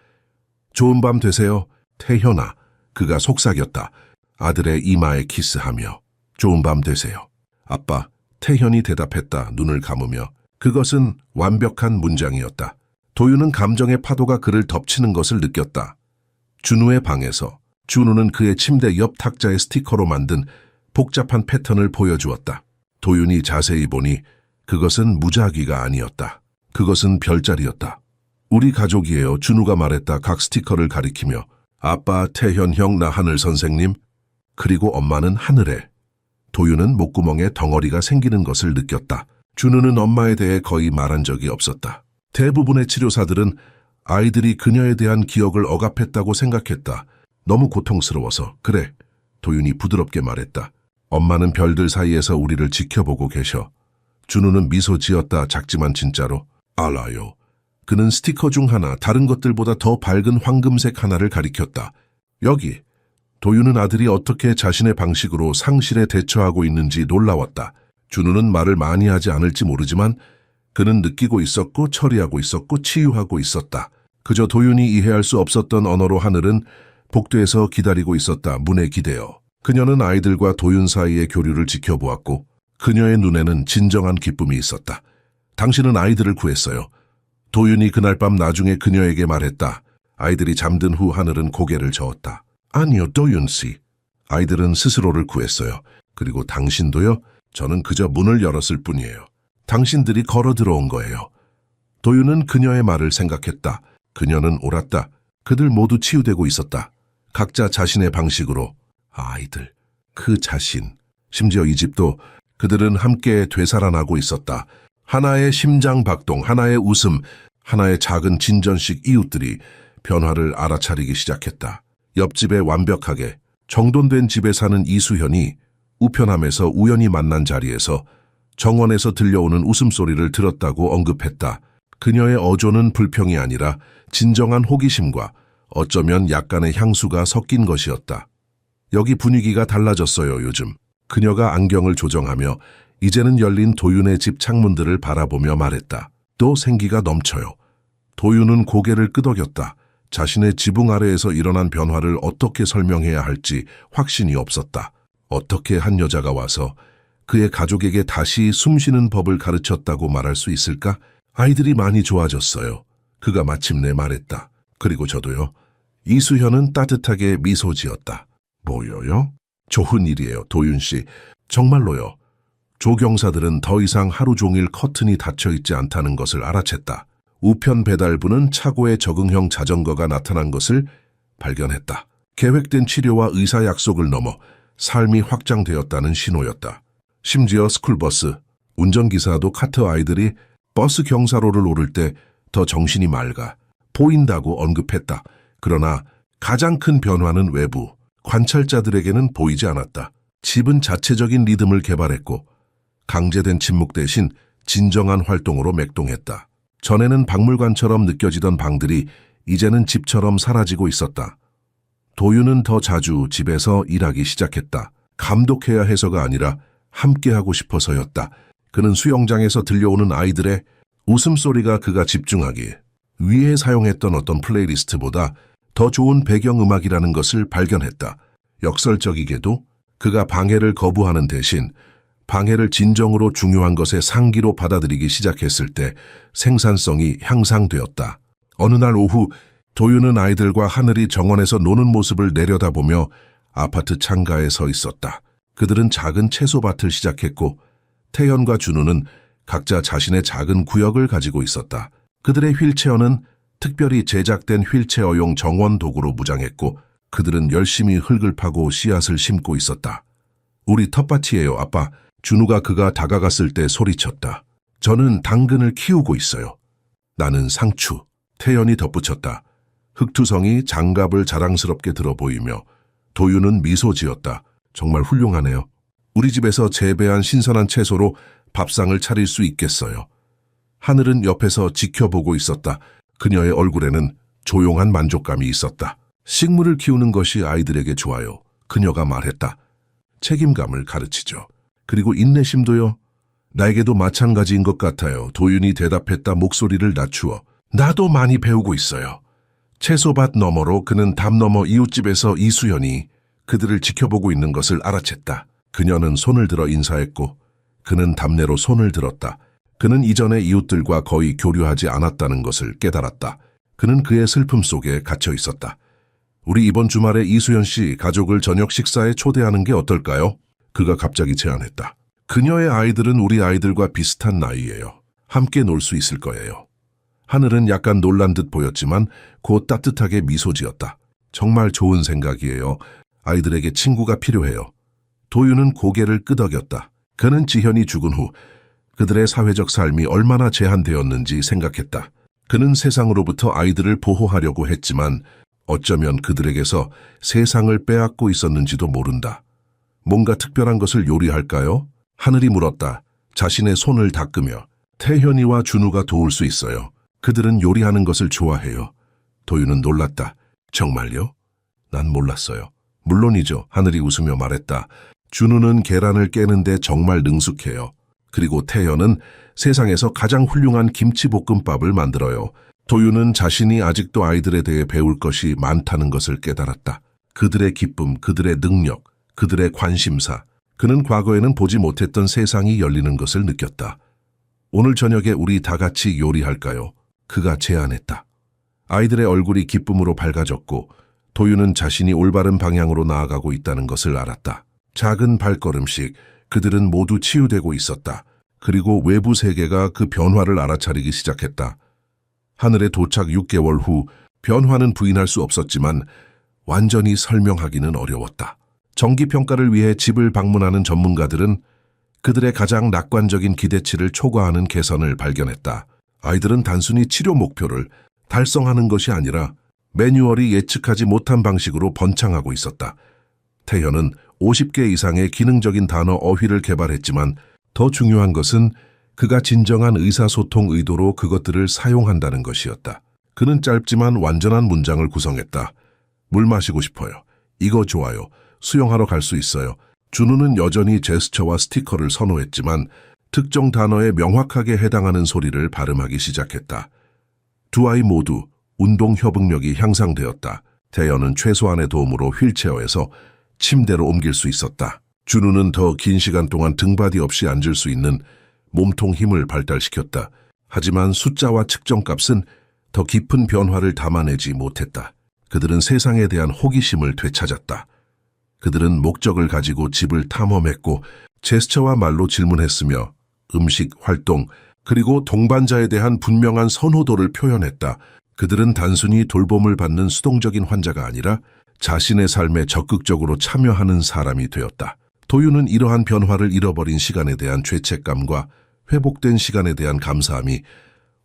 좋은 밤 되세요, 태현아. 그가 속삭였다. 아들의 이마에 키스하며. 좋은 밤 되세요. 아빠, 태현이 대답했다. 눈을 감으며. 그것은 완벽한 문장이었다. 도윤은 감정의 파도가 그를 덮치는 것을 느꼈다. 준우의 방에서 준우는 그의 침대 옆 탁자에 스티커로 만든 복잡한 패턴을 보여주었다. 도윤이 자세히 보니 그것은 무작위가 아니었다. 그것은 별자리였다. 우리 가족이에요. 준우가 말했다. 각 스티커를 가리키며. 아빠, 태현 형, 나 하늘 선생님. 그리고 엄마는 하늘에. 도윤은 목구멍에 덩어리가 생기는 것을 느꼈다. 준우는 엄마에 대해 거의 말한 적이 없었다. 대부분의 치료사들은 아이들이 그녀에 대한 기억을 억압했다고 생각했다. 너무 고통스러워서. 그래, 도윤이 부드럽게 말했다. 엄마는 별들 사이에서 우리를 지켜보고 계셔. 준우는 미소 지었다. 작지만 진짜로. 알아요. 그는 스티커 중 하나, 다른 것들보다 더 밝은 황금색 하나를 가리켰다. 여기. 도윤은 아들이 어떻게 자신의 방식으로 상실에 대처하고 있는지 놀라웠다. 준우는 말을 많이 하지 않을지 모르지만 그는 느끼고 있었고 처리하고 있었고 치유하고 있었다. 그저 도윤이 이해할 수 없었던 언어로 하늘은 복도에서 기다리고 있었다. 문에 기대어. 그녀는 아이들과 도윤 사이의 교류를 지켜보았고 그녀의 눈에는 진정한 기쁨이 있었다. 당신은 아이들을 구했어요. 도윤이 그날 밤 나중에 그녀에게 말했다. 아이들이 잠든 후 하늘은 고개를 저었다. 아니요, 도윤 씨. 아이들은 스스로를 구했어요. 그리고 당신도요? 저는 그저 문을 열었을 뿐이에요. 당신들이 걸어 들어온 거예요. 도윤은 그녀의 말을 생각했다. 그녀는 옳았다. 그들 모두 치유되고 있었다. 각자 자신의 방식으로. 아이들, 그 자신, 심지어 이 집도 그들은 함께 되살아나고 있었다. 하나의 심장 박동, 하나의 웃음, 하나의 작은 진전식 이웃들이 변화를 알아차리기 시작했다. 옆집에 완벽하게 정돈된 집에 사는 이수현이 우편함에서 우연히 만난 자리에서 정원에서 들려오는 웃음소리를 들었다고 언급했다. 그녀의 어조는 불평이 아니라 진정한 호기심과 어쩌면 약간의 향수가 섞인 것이었다. 여기 분위기가 달라졌어요, 요즘. 그녀가 안경을 조정하며 이제는 열린 도윤의 집 창문들을 바라보며 말했다. 또 생기가 넘쳐요. 도윤은 고개를 끄덕였다. 자신의 지붕 아래에서 일어난 변화를 어떻게 설명해야 할지 확신이 없었다. 어떻게 한 여자가 와서 그의 가족에게 다시 숨쉬는 법을 가르쳤다고 말할 수 있을까? 아이들이 많이 좋아졌어요. 그가 마침내 말했다. 그리고 저도요. 이수현은 따뜻하게 미소 지었다. 뭐요요? 좋은 일이에요, 도윤 씨. 정말로요. 조경사들은 더 이상 하루 종일 커튼이 닫혀있지 않다는 것을 알아챘다. 우편 배달부는 차고에 적응형 자전거가 나타난 것을 발견했다. 계획된 치료와 의사 약속을 넘어 삶이 확장되었다는 신호였다. 심지어 스쿨버스, 운전기사도 카터 아이들이 버스 경사로를 오를 때 더 정신이 맑아 보인다고 언급했다. 그러나 가장 큰 변화는 외부, 관찰자들에게는 보이지 않았다. 집은 자체적인 리듬을 개발했고 강제된 침묵 대신 진정한 활동으로 맥동했다. 전에는 박물관처럼 느껴지던 방들이 이제는 집처럼 사라지고 있었다. 도윤은 더 자주 집에서 일하기 시작했다. 감독해야 해서가 아니라 함께하고 싶어서였다. 그는 수영장에서 들려오는 아이들의 웃음소리가 그가 집중하기 위해 사용했던 어떤 플레이리스트보다 더 좋은 배경음악이라는 것을 발견했다. 역설적이게도 그가 방해를 거부하는 대신 방해를 진정으로 중요한 것의 상기로 받아들이기 시작했을 때 생산성이 향상되었다. 어느 날 오후 도윤은 아이들과 하늘이 정원에서 노는 모습을 내려다보며 아파트 창가에 서 있었다. 그들은 작은 채소밭을 시작했고 태연과 준우는 각자 자신의 작은 구역을 가지고 있었다. 그들의 휠체어는 특별히 제작된 휠체어용 정원 도구로 무장했고 그들은 열심히 흙을 파고 씨앗을 심고 있었다. 우리 텃밭이에요, 아빠. 준우가 그가 다가갔을 때 소리쳤다. 저는 당근을 키우고 있어요. 나는 상추. 태연이 덧붙였다. 흑투성이 장갑을 자랑스럽게 들어 보이며 도윤은 미소 지었다. 정말 훌륭하네요. 우리 집에서 재배한 신선한 채소로 밥상을 차릴 수 있겠어요. 하늘은 옆에서 지켜보고 있었다. 그녀의 얼굴에는 조용한 만족감이 있었다. 식물을 키우는 것이 아이들에게 좋아요. 그녀가 말했다. 책임감을 가르치죠. 그리고 인내심도요. 나에게도 마찬가지인 것 같아요. 도윤이 대답했다. 목소리를 낮추어. 나도 많이 배우고 있어요. 채소밭 너머로 그는 담 너머 이웃집에서 이수연이 그들을 지켜보고 있는 것을 알아챘다. 그녀는 손을 들어 인사했고 그는 담내로 손을 들었다. 그는 이전에 이웃들과 거의 교류하지 않았다는 것을 깨달았다. 그는 그의 슬픔 속에 갇혀 있었다. 우리 이번 주말에 이수연 씨 가족을 저녁 식사에 초대하는 게 어떨까요? 그가 갑자기 제안했다. 그녀의 아이들은 우리 아이들과 비슷한 나이예요. 함께 놀 수 있을 거예요. 하늘은 약간 놀란 듯 보였지만 곧 따뜻하게 미소 지었다. 정말 좋은 생각이에요. 아이들에게 친구가 필요해요. 도윤은 고개를 끄덕였다. 그는 지현이 죽은 후 그들의 사회적 삶이 얼마나 제한되었는지 생각했다. 그는 세상으로부터 아이들을 보호하려고 했지만 어쩌면 그들에게서 세상을 빼앗고 있었는지도 모른다. 뭔가 특별한 것을 요리할까요? 하늘이 물었다. 자신의 손을 닦으며. 태현이와 준우가 도울 수 있어요. 그들은 요리하는 것을 좋아해요. 도윤은 놀랐다. 정말요? 난 몰랐어요. 물론이죠. 하늘이 웃으며 말했다. 준우는 계란을 깨는데 정말 능숙해요. 그리고 태연은 세상에서 가장 훌륭한 김치볶음밥을 만들어요. 도윤은 자신이 아직도 아이들에 대해 배울 것이 많다는 것을 깨달았다. 그들의 기쁨, 그들의 능력, 그들의 관심사. 그는 과거에는 보지 못했던 세상이 열리는 것을 느꼈다. 오늘 저녁에 우리 다 같이 요리할까요? 그가 제안했다. 아이들의 얼굴이 기쁨으로 밝아졌고 도윤은 자신이 올바른 방향으로 나아가고 있다는 것을 알았다. 작은 발걸음씩 그들은 모두 치유되고 있었다. 그리고 외부 세계가 그 변화를 알아차리기 시작했다. 하늘에 도착 6개월 후 변화는 부인할 수 없었지만 완전히 설명하기는 어려웠다. 정기평가를 위해 집을 방문하는 전문가들은 그들의 가장 낙관적인 기대치를 초과하는 개선을 발견했다. 아이들은 단순히 치료 목표를 달성하는 것이 아니라 매뉴얼이 예측하지 못한 방식으로 번창하고 있었다. 태현은 50개 이상의 기능적인 단어 어휘를 개발했지만 더 중요한 것은 그가 진정한 의사소통 의도로 그것들을 사용한다는 것이었다. 그는 짧지만 완전한 문장을 구성했다. 물 마시고 싶어요. 이거 좋아요. 수영하러 갈 수 있어요. 준우는 여전히 제스처와 스티커를 선호했지만 특정 단어에 명확하게 해당하는 소리를 발음하기 시작했다. 두 아이 모두 운동 협응력이 향상되었다. 태연은 최소한의 도움으로 휠체어에서 침대로 옮길 수 있었다. 준우는 더 긴 시간 동안 등받이 없이 앉을 수 있는 몸통 힘을 발달시켰다. 하지만 숫자와 측정값은 더 깊은 변화를 담아내지 못했다. 그들은 세상에 대한 호기심을 되찾았다. 그들은 목적을 가지고 집을 탐험했고 제스처와 말로 질문했으며 음식, 활동, 그리고 동반자에 대한 분명한 선호도를 표현했다. 그들은 단순히 돌봄을 받는 수동적인 환자가 아니라 자신의 삶에 적극적으로 참여하는 사람이 되었다. 도윤은 이러한 변화를 잃어버린 시간에 대한 죄책감과 회복된 시간에 대한 감사함이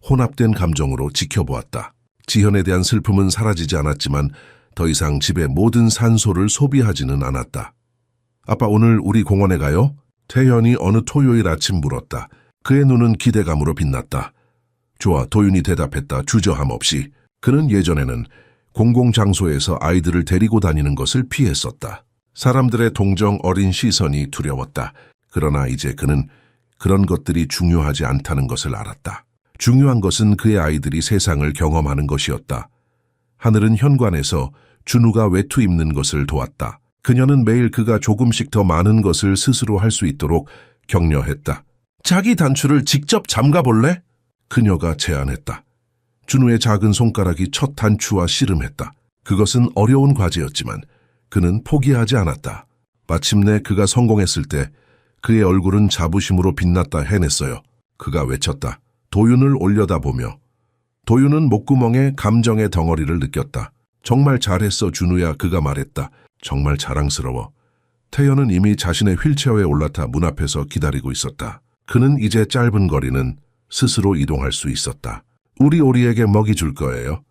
혼합된 감정으로 지켜보았다. 지현에 대한 슬픔은 사라지지 않았지만 더 이상 집의 모든 산소를 소비하지는 않았다. 아빠, 오늘 우리 공원에 가요? 태현이 어느 토요일 아침 물었다. 그의 눈은 기대감으로 빛났다. 좋아, 도윤이 대답했다. 주저함 없이. 그는 예전에는 공공장소에서 아이들을 데리고 다니는 것을 피했었다. 사람들의 동정 어린 시선이 두려웠다. 그러나 이제 그는 그런 것들이 중요하지 않다는 것을 알았다. 중요한 것은 그의 아이들이 세상을 경험하는 것이었다. 하늘은 현관에서 준우가 외투 입는 것을 도왔다. 그녀는 매일 그가 조금씩 더 많은 것을 스스로 할 수 있도록 격려했다. 자기 단추를 직접 잠가볼래? 그녀가 제안했다. 준우의 작은 손가락이 첫 단추와 씨름했다. 그것은 어려운 과제였지만 그는 포기하지 않았다. 마침내 그가 성공했을 때 그의 얼굴은 자부심으로 빛났다 해냈어요. 그가 외쳤다. 도윤을 올려다보며. 도윤은 목구멍에 감정의 덩어리를 느꼈다. 정말 잘했어, 준우야. 그가 말했다. 정말 자랑스러워. 태연은 이미 자신의 휠체어에 올라타 문 앞에서 기다리고 있었다. 그는 이제 짧은 거리는 스스로 이동할 수 있었다. 우리 오리에게 먹이 줄 거예요?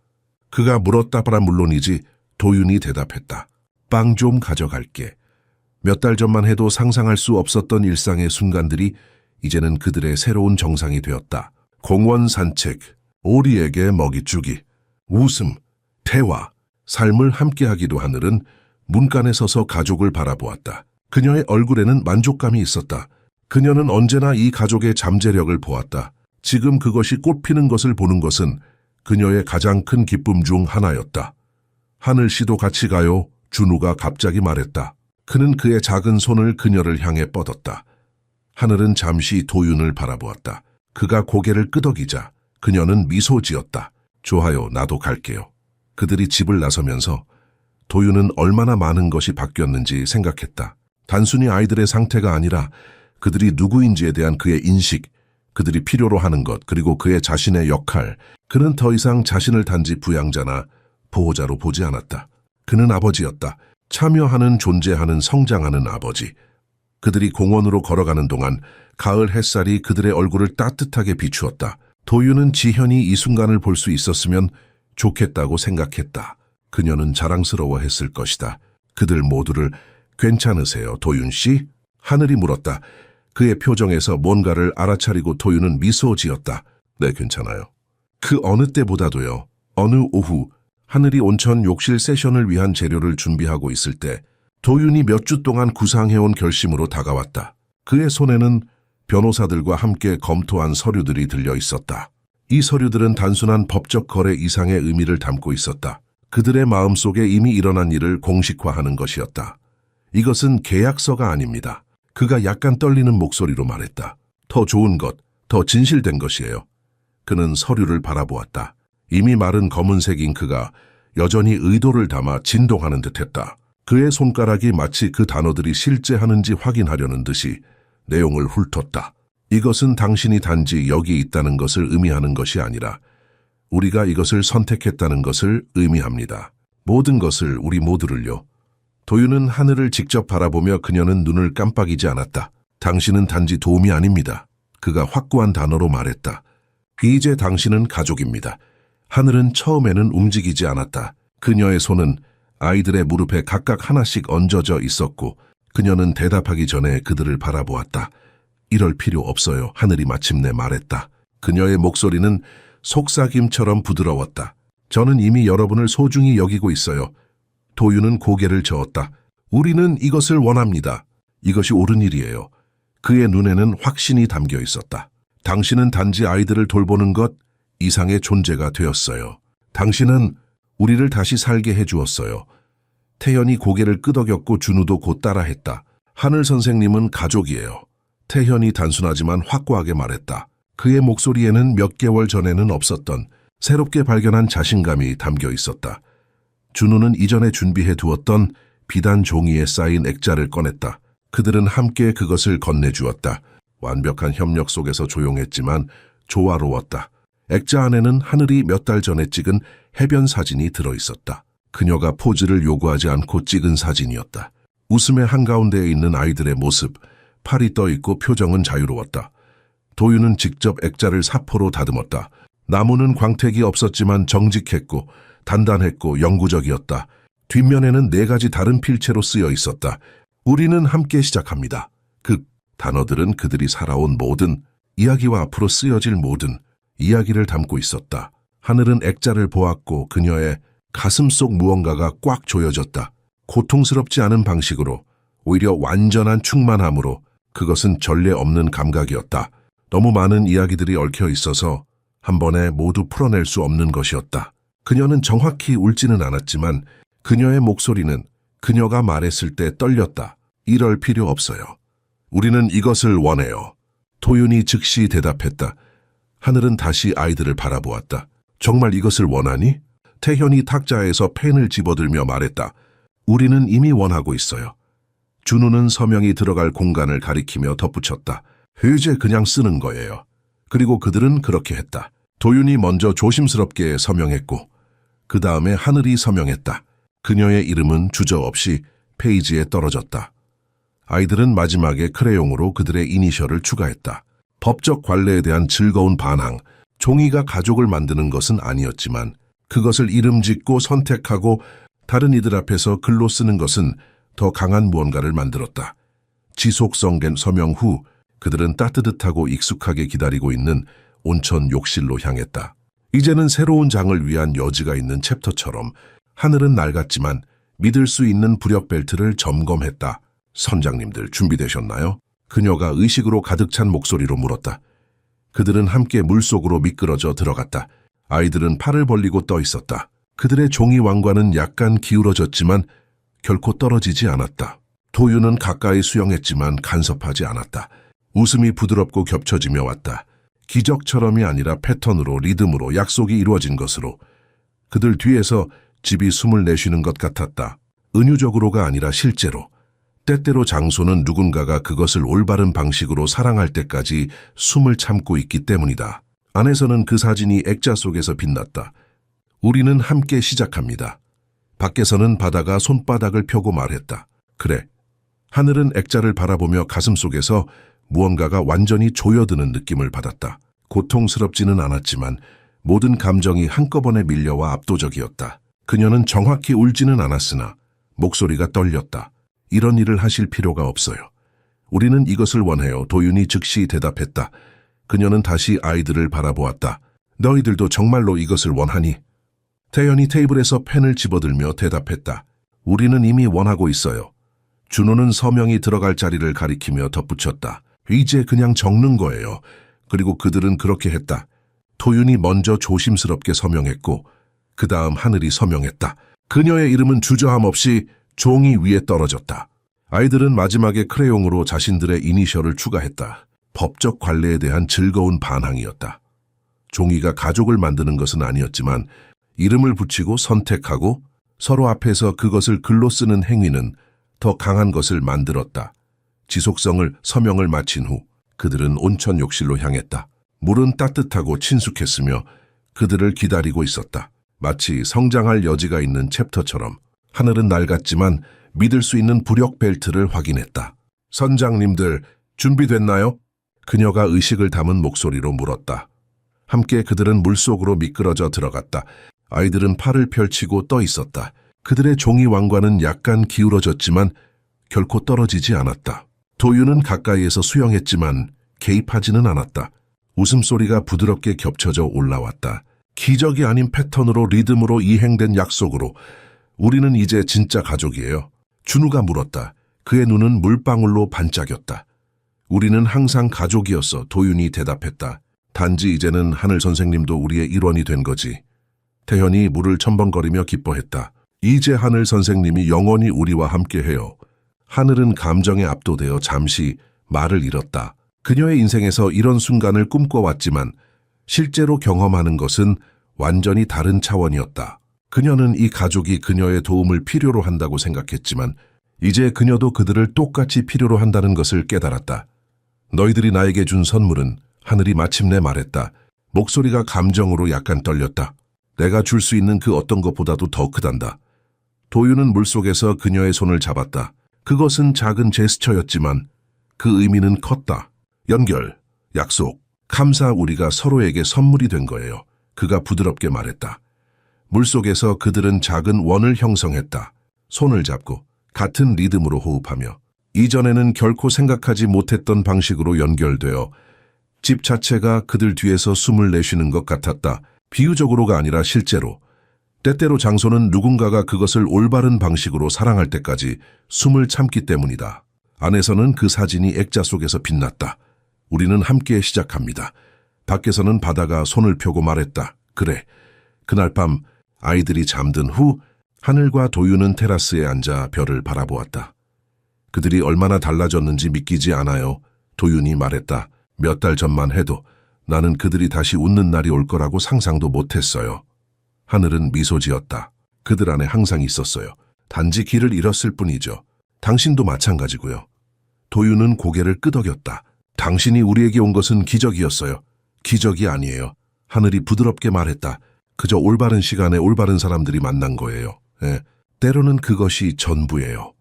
그가 물었다. 물론이지. 도윤이 대답했다. 빵 좀 가져갈게. 몇 달 전만 해도 상상할 수 없었던 일상의 순간들이 이제는 그들의 새로운 정상이 되었다. 공원 산책, 오리에게 먹이 주기, 웃음, 대화, 삶을 함께하기도 하늘은 문간에 서서 가족을 바라보았다. 그녀의 얼굴에는 만족감이 있었다. 그녀는 언제나 이 가족의 잠재력을 보았다. 지금 그것이 꽃피는 것을 보는 것은 그녀의 가장 큰 기쁨 중 하나였다. 하늘 씨도 같이 가요. 준우가 갑자기 말했다. 그는 그의 작은 손을 그녀를 향해 뻗었다. 하늘은 잠시 도윤을 바라보았다. 그가 고개를 끄덕이자 그녀는 미소 지었다. 좋아요, 나도 갈게요. 그들이 집을 나서면서 도윤은 얼마나 많은 것이 바뀌었는지 생각했다. 단순히 아이들의 상태가 아니라 그들이 누구인지에 대한 그의 인식, 그들이 필요로 하는 것, 그리고 그의 자신의 역할. 그는 더 이상 자신을 단지 부양자나 보호자로 보지 않았다. 그는 아버지였다. 참여하는, 존재하는, 성장하는 아버지. 그들이 공원으로 걸어가는 동안 가을 햇살이 그들의 얼굴을 따뜻하게 비추었다. 도윤은 지현이 이 순간을 볼 수 있었으면 좋겠다고 생각했다. 그녀는 자랑스러워했을 것이다. 그들 모두를 괜찮으세요, 도윤 씨? 하늘이 물었다. 그의 표정에서 뭔가를 알아차리고 도윤은 미소 지었다. 네, 괜찮아요. 그 어느 때보다도요. 어느 오후 하늘이 온천 욕실 세션을 위한 재료를 준비하고 있을 때 도윤이 몇 주 동안 구상해온 결심으로 다가왔다. 그의 손에는 변호사들과 함께 검토한 서류들이 들려 있었다. 이 서류들은 단순한 법적 거래 이상의 의미를 담고 있었다. 그들의 마음속에 이미 일어난 일을 공식화하는 것이었다. 이것은 계약서가 아닙니다. 그가 약간 떨리는 목소리로 말했다. 더 좋은 것, 더 진실된 것이에요. 그는 서류를 바라보았다. 이미 마른 검은색 잉크가 여전히 의도를 담아 진동하는 듯했다. 그의 손가락이 마치 그 단어들이 실제 하는지 확인하려는 듯이 내용을 훑었다. 이것은 당신이 단지 여기 있다는 것을 의미하는 것이 아니라 우리가 이것을 선택했다는 것을 의미합니다. 모든 것을, 우리 모두를요. 도윤은 하늘을 직접 바라보며 그녀는 눈을 깜빡이지 않았다. 당신은 단지 도움이 아닙니다. 그가 확고한 단어로 말했다. 이제 당신은 가족입니다. 하늘은 처음에는 움직이지 않았다. 그녀의 손은 아이들의 무릎에 각각 하나씩 얹어져 있었고 그녀는 대답하기 전에 그들을 바라보았다. 이럴 필요 없어요. 하늘이 마침내 말했다. 그녀의 목소리는 속삭임처럼 부드러웠다. 저는 이미 여러분을 소중히 여기고 있어요. 도윤은 고개를 저었다. 우리는 이것을 원합니다. 이것이 옳은 일이에요. 그의 눈에는 확신이 담겨 있었다. 당신은 단지 아이들을 돌보는 것 이상의 존재가 되었어요. 당신은 우리를 다시 살게 해주었어요. 태현이 고개를 끄덕였고 준우도 곧 따라했다. 하늘 선생님은 가족이에요. 태현이 단순하지만 확고하게 말했다. 그의 목소리에는 몇 개월 전에는 없었던 새롭게 발견한 자신감이 담겨 있었다. 준우는 이전에 준비해 두었던 비단 종이에 쌓인 액자를 꺼냈다. 그들은 함께 그것을 건네주었다. 완벽한 협력 속에서 조용했지만 조화로웠다. 액자 안에는 하늘이 몇 달 전에 찍은 해변 사진이 들어있었다. 그녀가 포즈를 요구하지 않고 찍은 사진이었다. 웃음의 한가운데에 있는 아이들의 모습, 팔이 떠있고 표정은 자유로웠다. 도윤은 직접 액자를 사포로 다듬었다. 나무는 광택이 없었지만 정직했고 단단했고 영구적이었다. 뒷면에는 4가지 다른 필체로 쓰여 있었다. 우리는 함께 시작합니다. 그 단어들은 그들이 살아온 모든 이야기와 앞으로 쓰여질 모든 이야기를 담고 있었다. 하늘은 액자를 보았고 그녀의 가슴 속 무언가가 꽉 조여졌다. 고통스럽지 않은 방식으로, 오히려 완전한 충만함으로. 그것은 전례 없는 감각이었다. 너무 많은 이야기들이 얽혀 있어서 한 번에 모두 풀어낼 수 없는 것이었다. 그녀는 정확히 울지는 않았지만 그녀의 목소리는 그녀가 말했을 때 떨렸다. 이럴 필요 없어요. 우리는 이것을 원해요. 도윤이 즉시 대답했다. 하늘은 다시 아이들을 바라보았다. 정말 이것을 원하니? 태현이 탁자에서 펜을 집어들며 말했다. 우리는 이미 원하고 있어요. 준우는 서명이 들어갈 공간을 가리키며 덧붙였다. 이제 그냥 쓰는 거예요. 그리고 그들은 그렇게 했다. 도윤이 먼저 조심스럽게 서명했고 그 다음에 하늘이 서명했다. 그녀의 이름은 주저없이 페이지에 떨어졌다. 아이들은 마지막에 크레용으로 그들의 이니셜을 추가했다. 법적 관례에 대한 즐거운 반항, 종이가 가족을 만드는 것은 아니었지만 그것을 이름 짓고 선택하고 다른 이들 앞에서 글로 쓰는 것은 더 강한 무언가를 만들었다. 지속성된 서명 후 그들은 따뜻하고 익숙하게 기다리고 있는 온천 욕실로 향했다. 이제는 새로운 장을 위한 여지가 있는 챕터처럼 하늘은 낡았지만 믿을 수 있는 부력 벨트를 점검했다. 선장님들 준비되셨나요? 그녀가 의식으로 가득 찬 목소리로 물었다. 그들은 함께 물속으로 미끄러져 들어갔다. 아이들은 팔을 벌리고 떠 있었다. 그들의 종이 왕관은 약간 기울어졌지만 결코 떨어지지 않았다. 도윤은 가까이 수영했지만 간섭하지 않았다. 웃음이 부드럽고 겹쳐지며 왔다. 기적처럼이 아니라 패턴으로, 리듬으로, 약속이 이루어진 것으로. 그들 뒤에서 집이 숨을 내쉬는 것 같았다. 은유적으로가 아니라 실제로. 때때로 장소는 누군가가 그것을 올바른 방식으로 사랑할 때까지 숨을 참고 있기 때문이다. 안에서는 그 사진이 액자 속에서 빛났다. 우리는 함께 시작합니다. 밖에서는 바다가 손바닥을 펴고 말했다. 그래. 하늘은 액자를 바라보며 가슴속에서 무언가가 완전히 조여드는 느낌을 받았다. 고통스럽지는 않았지만 모든 감정이 한꺼번에 밀려와 압도적이었다. 그녀는 정확히 울지는 않았으나 목소리가 떨렸다. 이런 일을 하실 필요가 없어요. 우리는 이것을 원해요. 도윤이 즉시 대답했다. 그녀는 다시 아이들을 바라보았다. 너희들도 정말로 이것을 원하니? 태연이 테이블에서 펜을 집어들며 대답했다. 우리는 이미 원하고 있어요. 준호는 서명이 들어갈 자리를 가리키며 덧붙였다. 이제 그냥 적는 거예요. 그리고 그들은 그렇게 했다. 도윤이 먼저 조심스럽게 서명했고 그 다음 하늘이 서명했다. 그녀의 이름은 주저함 없이 종이 위에 떨어졌다. 아이들은 마지막에 크레용으로 자신들의 이니셜을 추가했다. 법적 관례에 대한 즐거운 반항이었다. 종이가 가족을 만드는 것은 아니었지만 이름을 붙이고 선택하고 서로 앞에서 그것을 글로 쓰는 행위는 더 강한 것을 만들었다. 지속성을 서명을 마친 후 그들은 온천 욕실로 향했다. 물은 따뜻하고 친숙했으며 그들을 기다리고 있었다. 마치 성장할 여지가 있는 챕터처럼. 하늘은 낡았지만 믿을 수 있는 부력 벨트를 확인했다. 선장님들 준비됐나요? 그녀가 의식을 담은 목소리로 물었다. 함께 그들은 물속으로 미끄러져 들어갔다. 아이들은 팔을 펼치고 떠 있었다. 그들의 종이 왕관은 약간 기울어졌지만 결코 떨어지지 않았다. 도윤은 가까이에서 수영했지만 개입하지는 않았다. 웃음소리가 부드럽게 겹쳐져 올라왔다. 기적이 아닌 패턴으로, 리듬으로 이행된 약속으로. 우리는 이제 진짜 가족이에요. 준우가 물었다. 그의 눈은 물방울로 반짝였다. 우리는 항상 가족이었어. 도윤이 대답했다. 단지 이제는 하늘 선생님도 우리의 일원이 된 거지. 태현이 물을 첨벙거리며 기뻐했다. 이제 하늘 선생님이 영원히 우리와 함께해요. 하늘은 감정에 압도되어 잠시 말을 잃었다. 그녀의 인생에서 이런 순간을 꿈꿔왔지만 실제로 경험하는 것은 완전히 다른 차원이었다. 그녀는 이 가족이 그녀의 도움을 필요로 한다고 생각했지만 이제 그녀도 그들을 똑같이 필요로 한다는 것을 깨달았다. 너희들이 나에게 준 선물은, 하늘이 마침내 말했다. 목소리가 감정으로 약간 떨렸다. 내가 줄 수 있는 그 어떤 것보다도 더 크단다. 도윤은 물속에서 그녀의 손을 잡았다. 그것은 작은 제스처였지만 그 의미는 컸다. 연결, 약속, 감사, 우리가 서로에게 선물이 된 거예요. 그가 부드럽게 말했다. 물속에서 그들은 작은 원을 형성했다. 손을 잡고 같은 리듬으로 호흡하며 이전에는 결코 생각하지 못했던 방식으로 연결되어 집 자체가 그들 뒤에서 숨을 내쉬는 것 같았다. 비유적으로가 아니라 실제로. 때때로 장소는 누군가가 그것을 올바른 방식으로 사랑할 때까지 숨을 참기 때문이다. 안에서는 그 사진이 액자 속에서 빛났다. 우리는 함께 시작합니다. 밖에서는 바다가 손을 펴고 말했다. 그래. 그날 밤 아이들이 잠든 후 하늘과 도윤은 테라스에 앉아 별을 바라보았다. 그들이 얼마나 달라졌는지 믿기지 않아요. 도윤이 말했다. 몇 달 전만 해도 나는 그들이 다시 웃는 날이 올 거라고 상상도 못했어요. 하늘은 미소 지었다. 그들 안에 항상 있었어요. 단지 길을 잃었을 뿐이죠. 당신도 마찬가지고요. 도윤은 고개를 끄덕였다. 당신이 우리에게 온 것은 기적이었어요. 기적이 아니에요. 하늘이 부드럽게 말했다. 그저 올바른 시간에 올바른 사람들이 만난 거예요. 때로는 그것이 전부예요.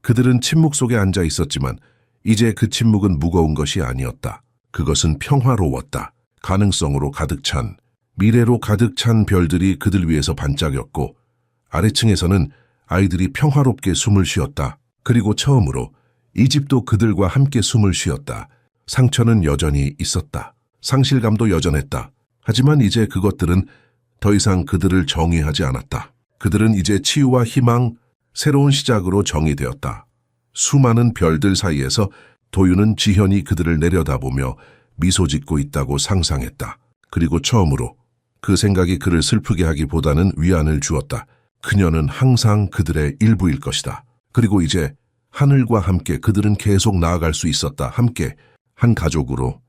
그들은 침묵 속에 앉아 있었지만 이제 그 침묵은 무거운 것이 아니었다. 그것은 평화로웠다. 가능성으로 가득 찬, 미래로 가득 찬 별들이 그들 위에서 반짝였고 아래층에서는 아이들이 평화롭게 숨을 쉬었다. 그리고 처음으로 이 집도 그들과 함께 숨을 쉬었다. 상처는 여전히 있었다. 상실감도 여전했다. 하지만 이제 그것들은 더 이상 그들을 정의하지 않았다. 그들은 이제 치유와 희망, 새로운 시작으로 정의되었다. 수많은 별들 사이에서 도윤은 지현이 그들을 내려다보며 미소 짓고 있다고 상상했다. 그리고 처음으로 그 생각이 그를 슬프게 하기보다는 위안을 주었다. 그녀는 항상 그들의 일부일 것이다. 그리고 이제 하늘과 함께 그들은 계속 나아갈 수 있었다. 함께 한 가족으로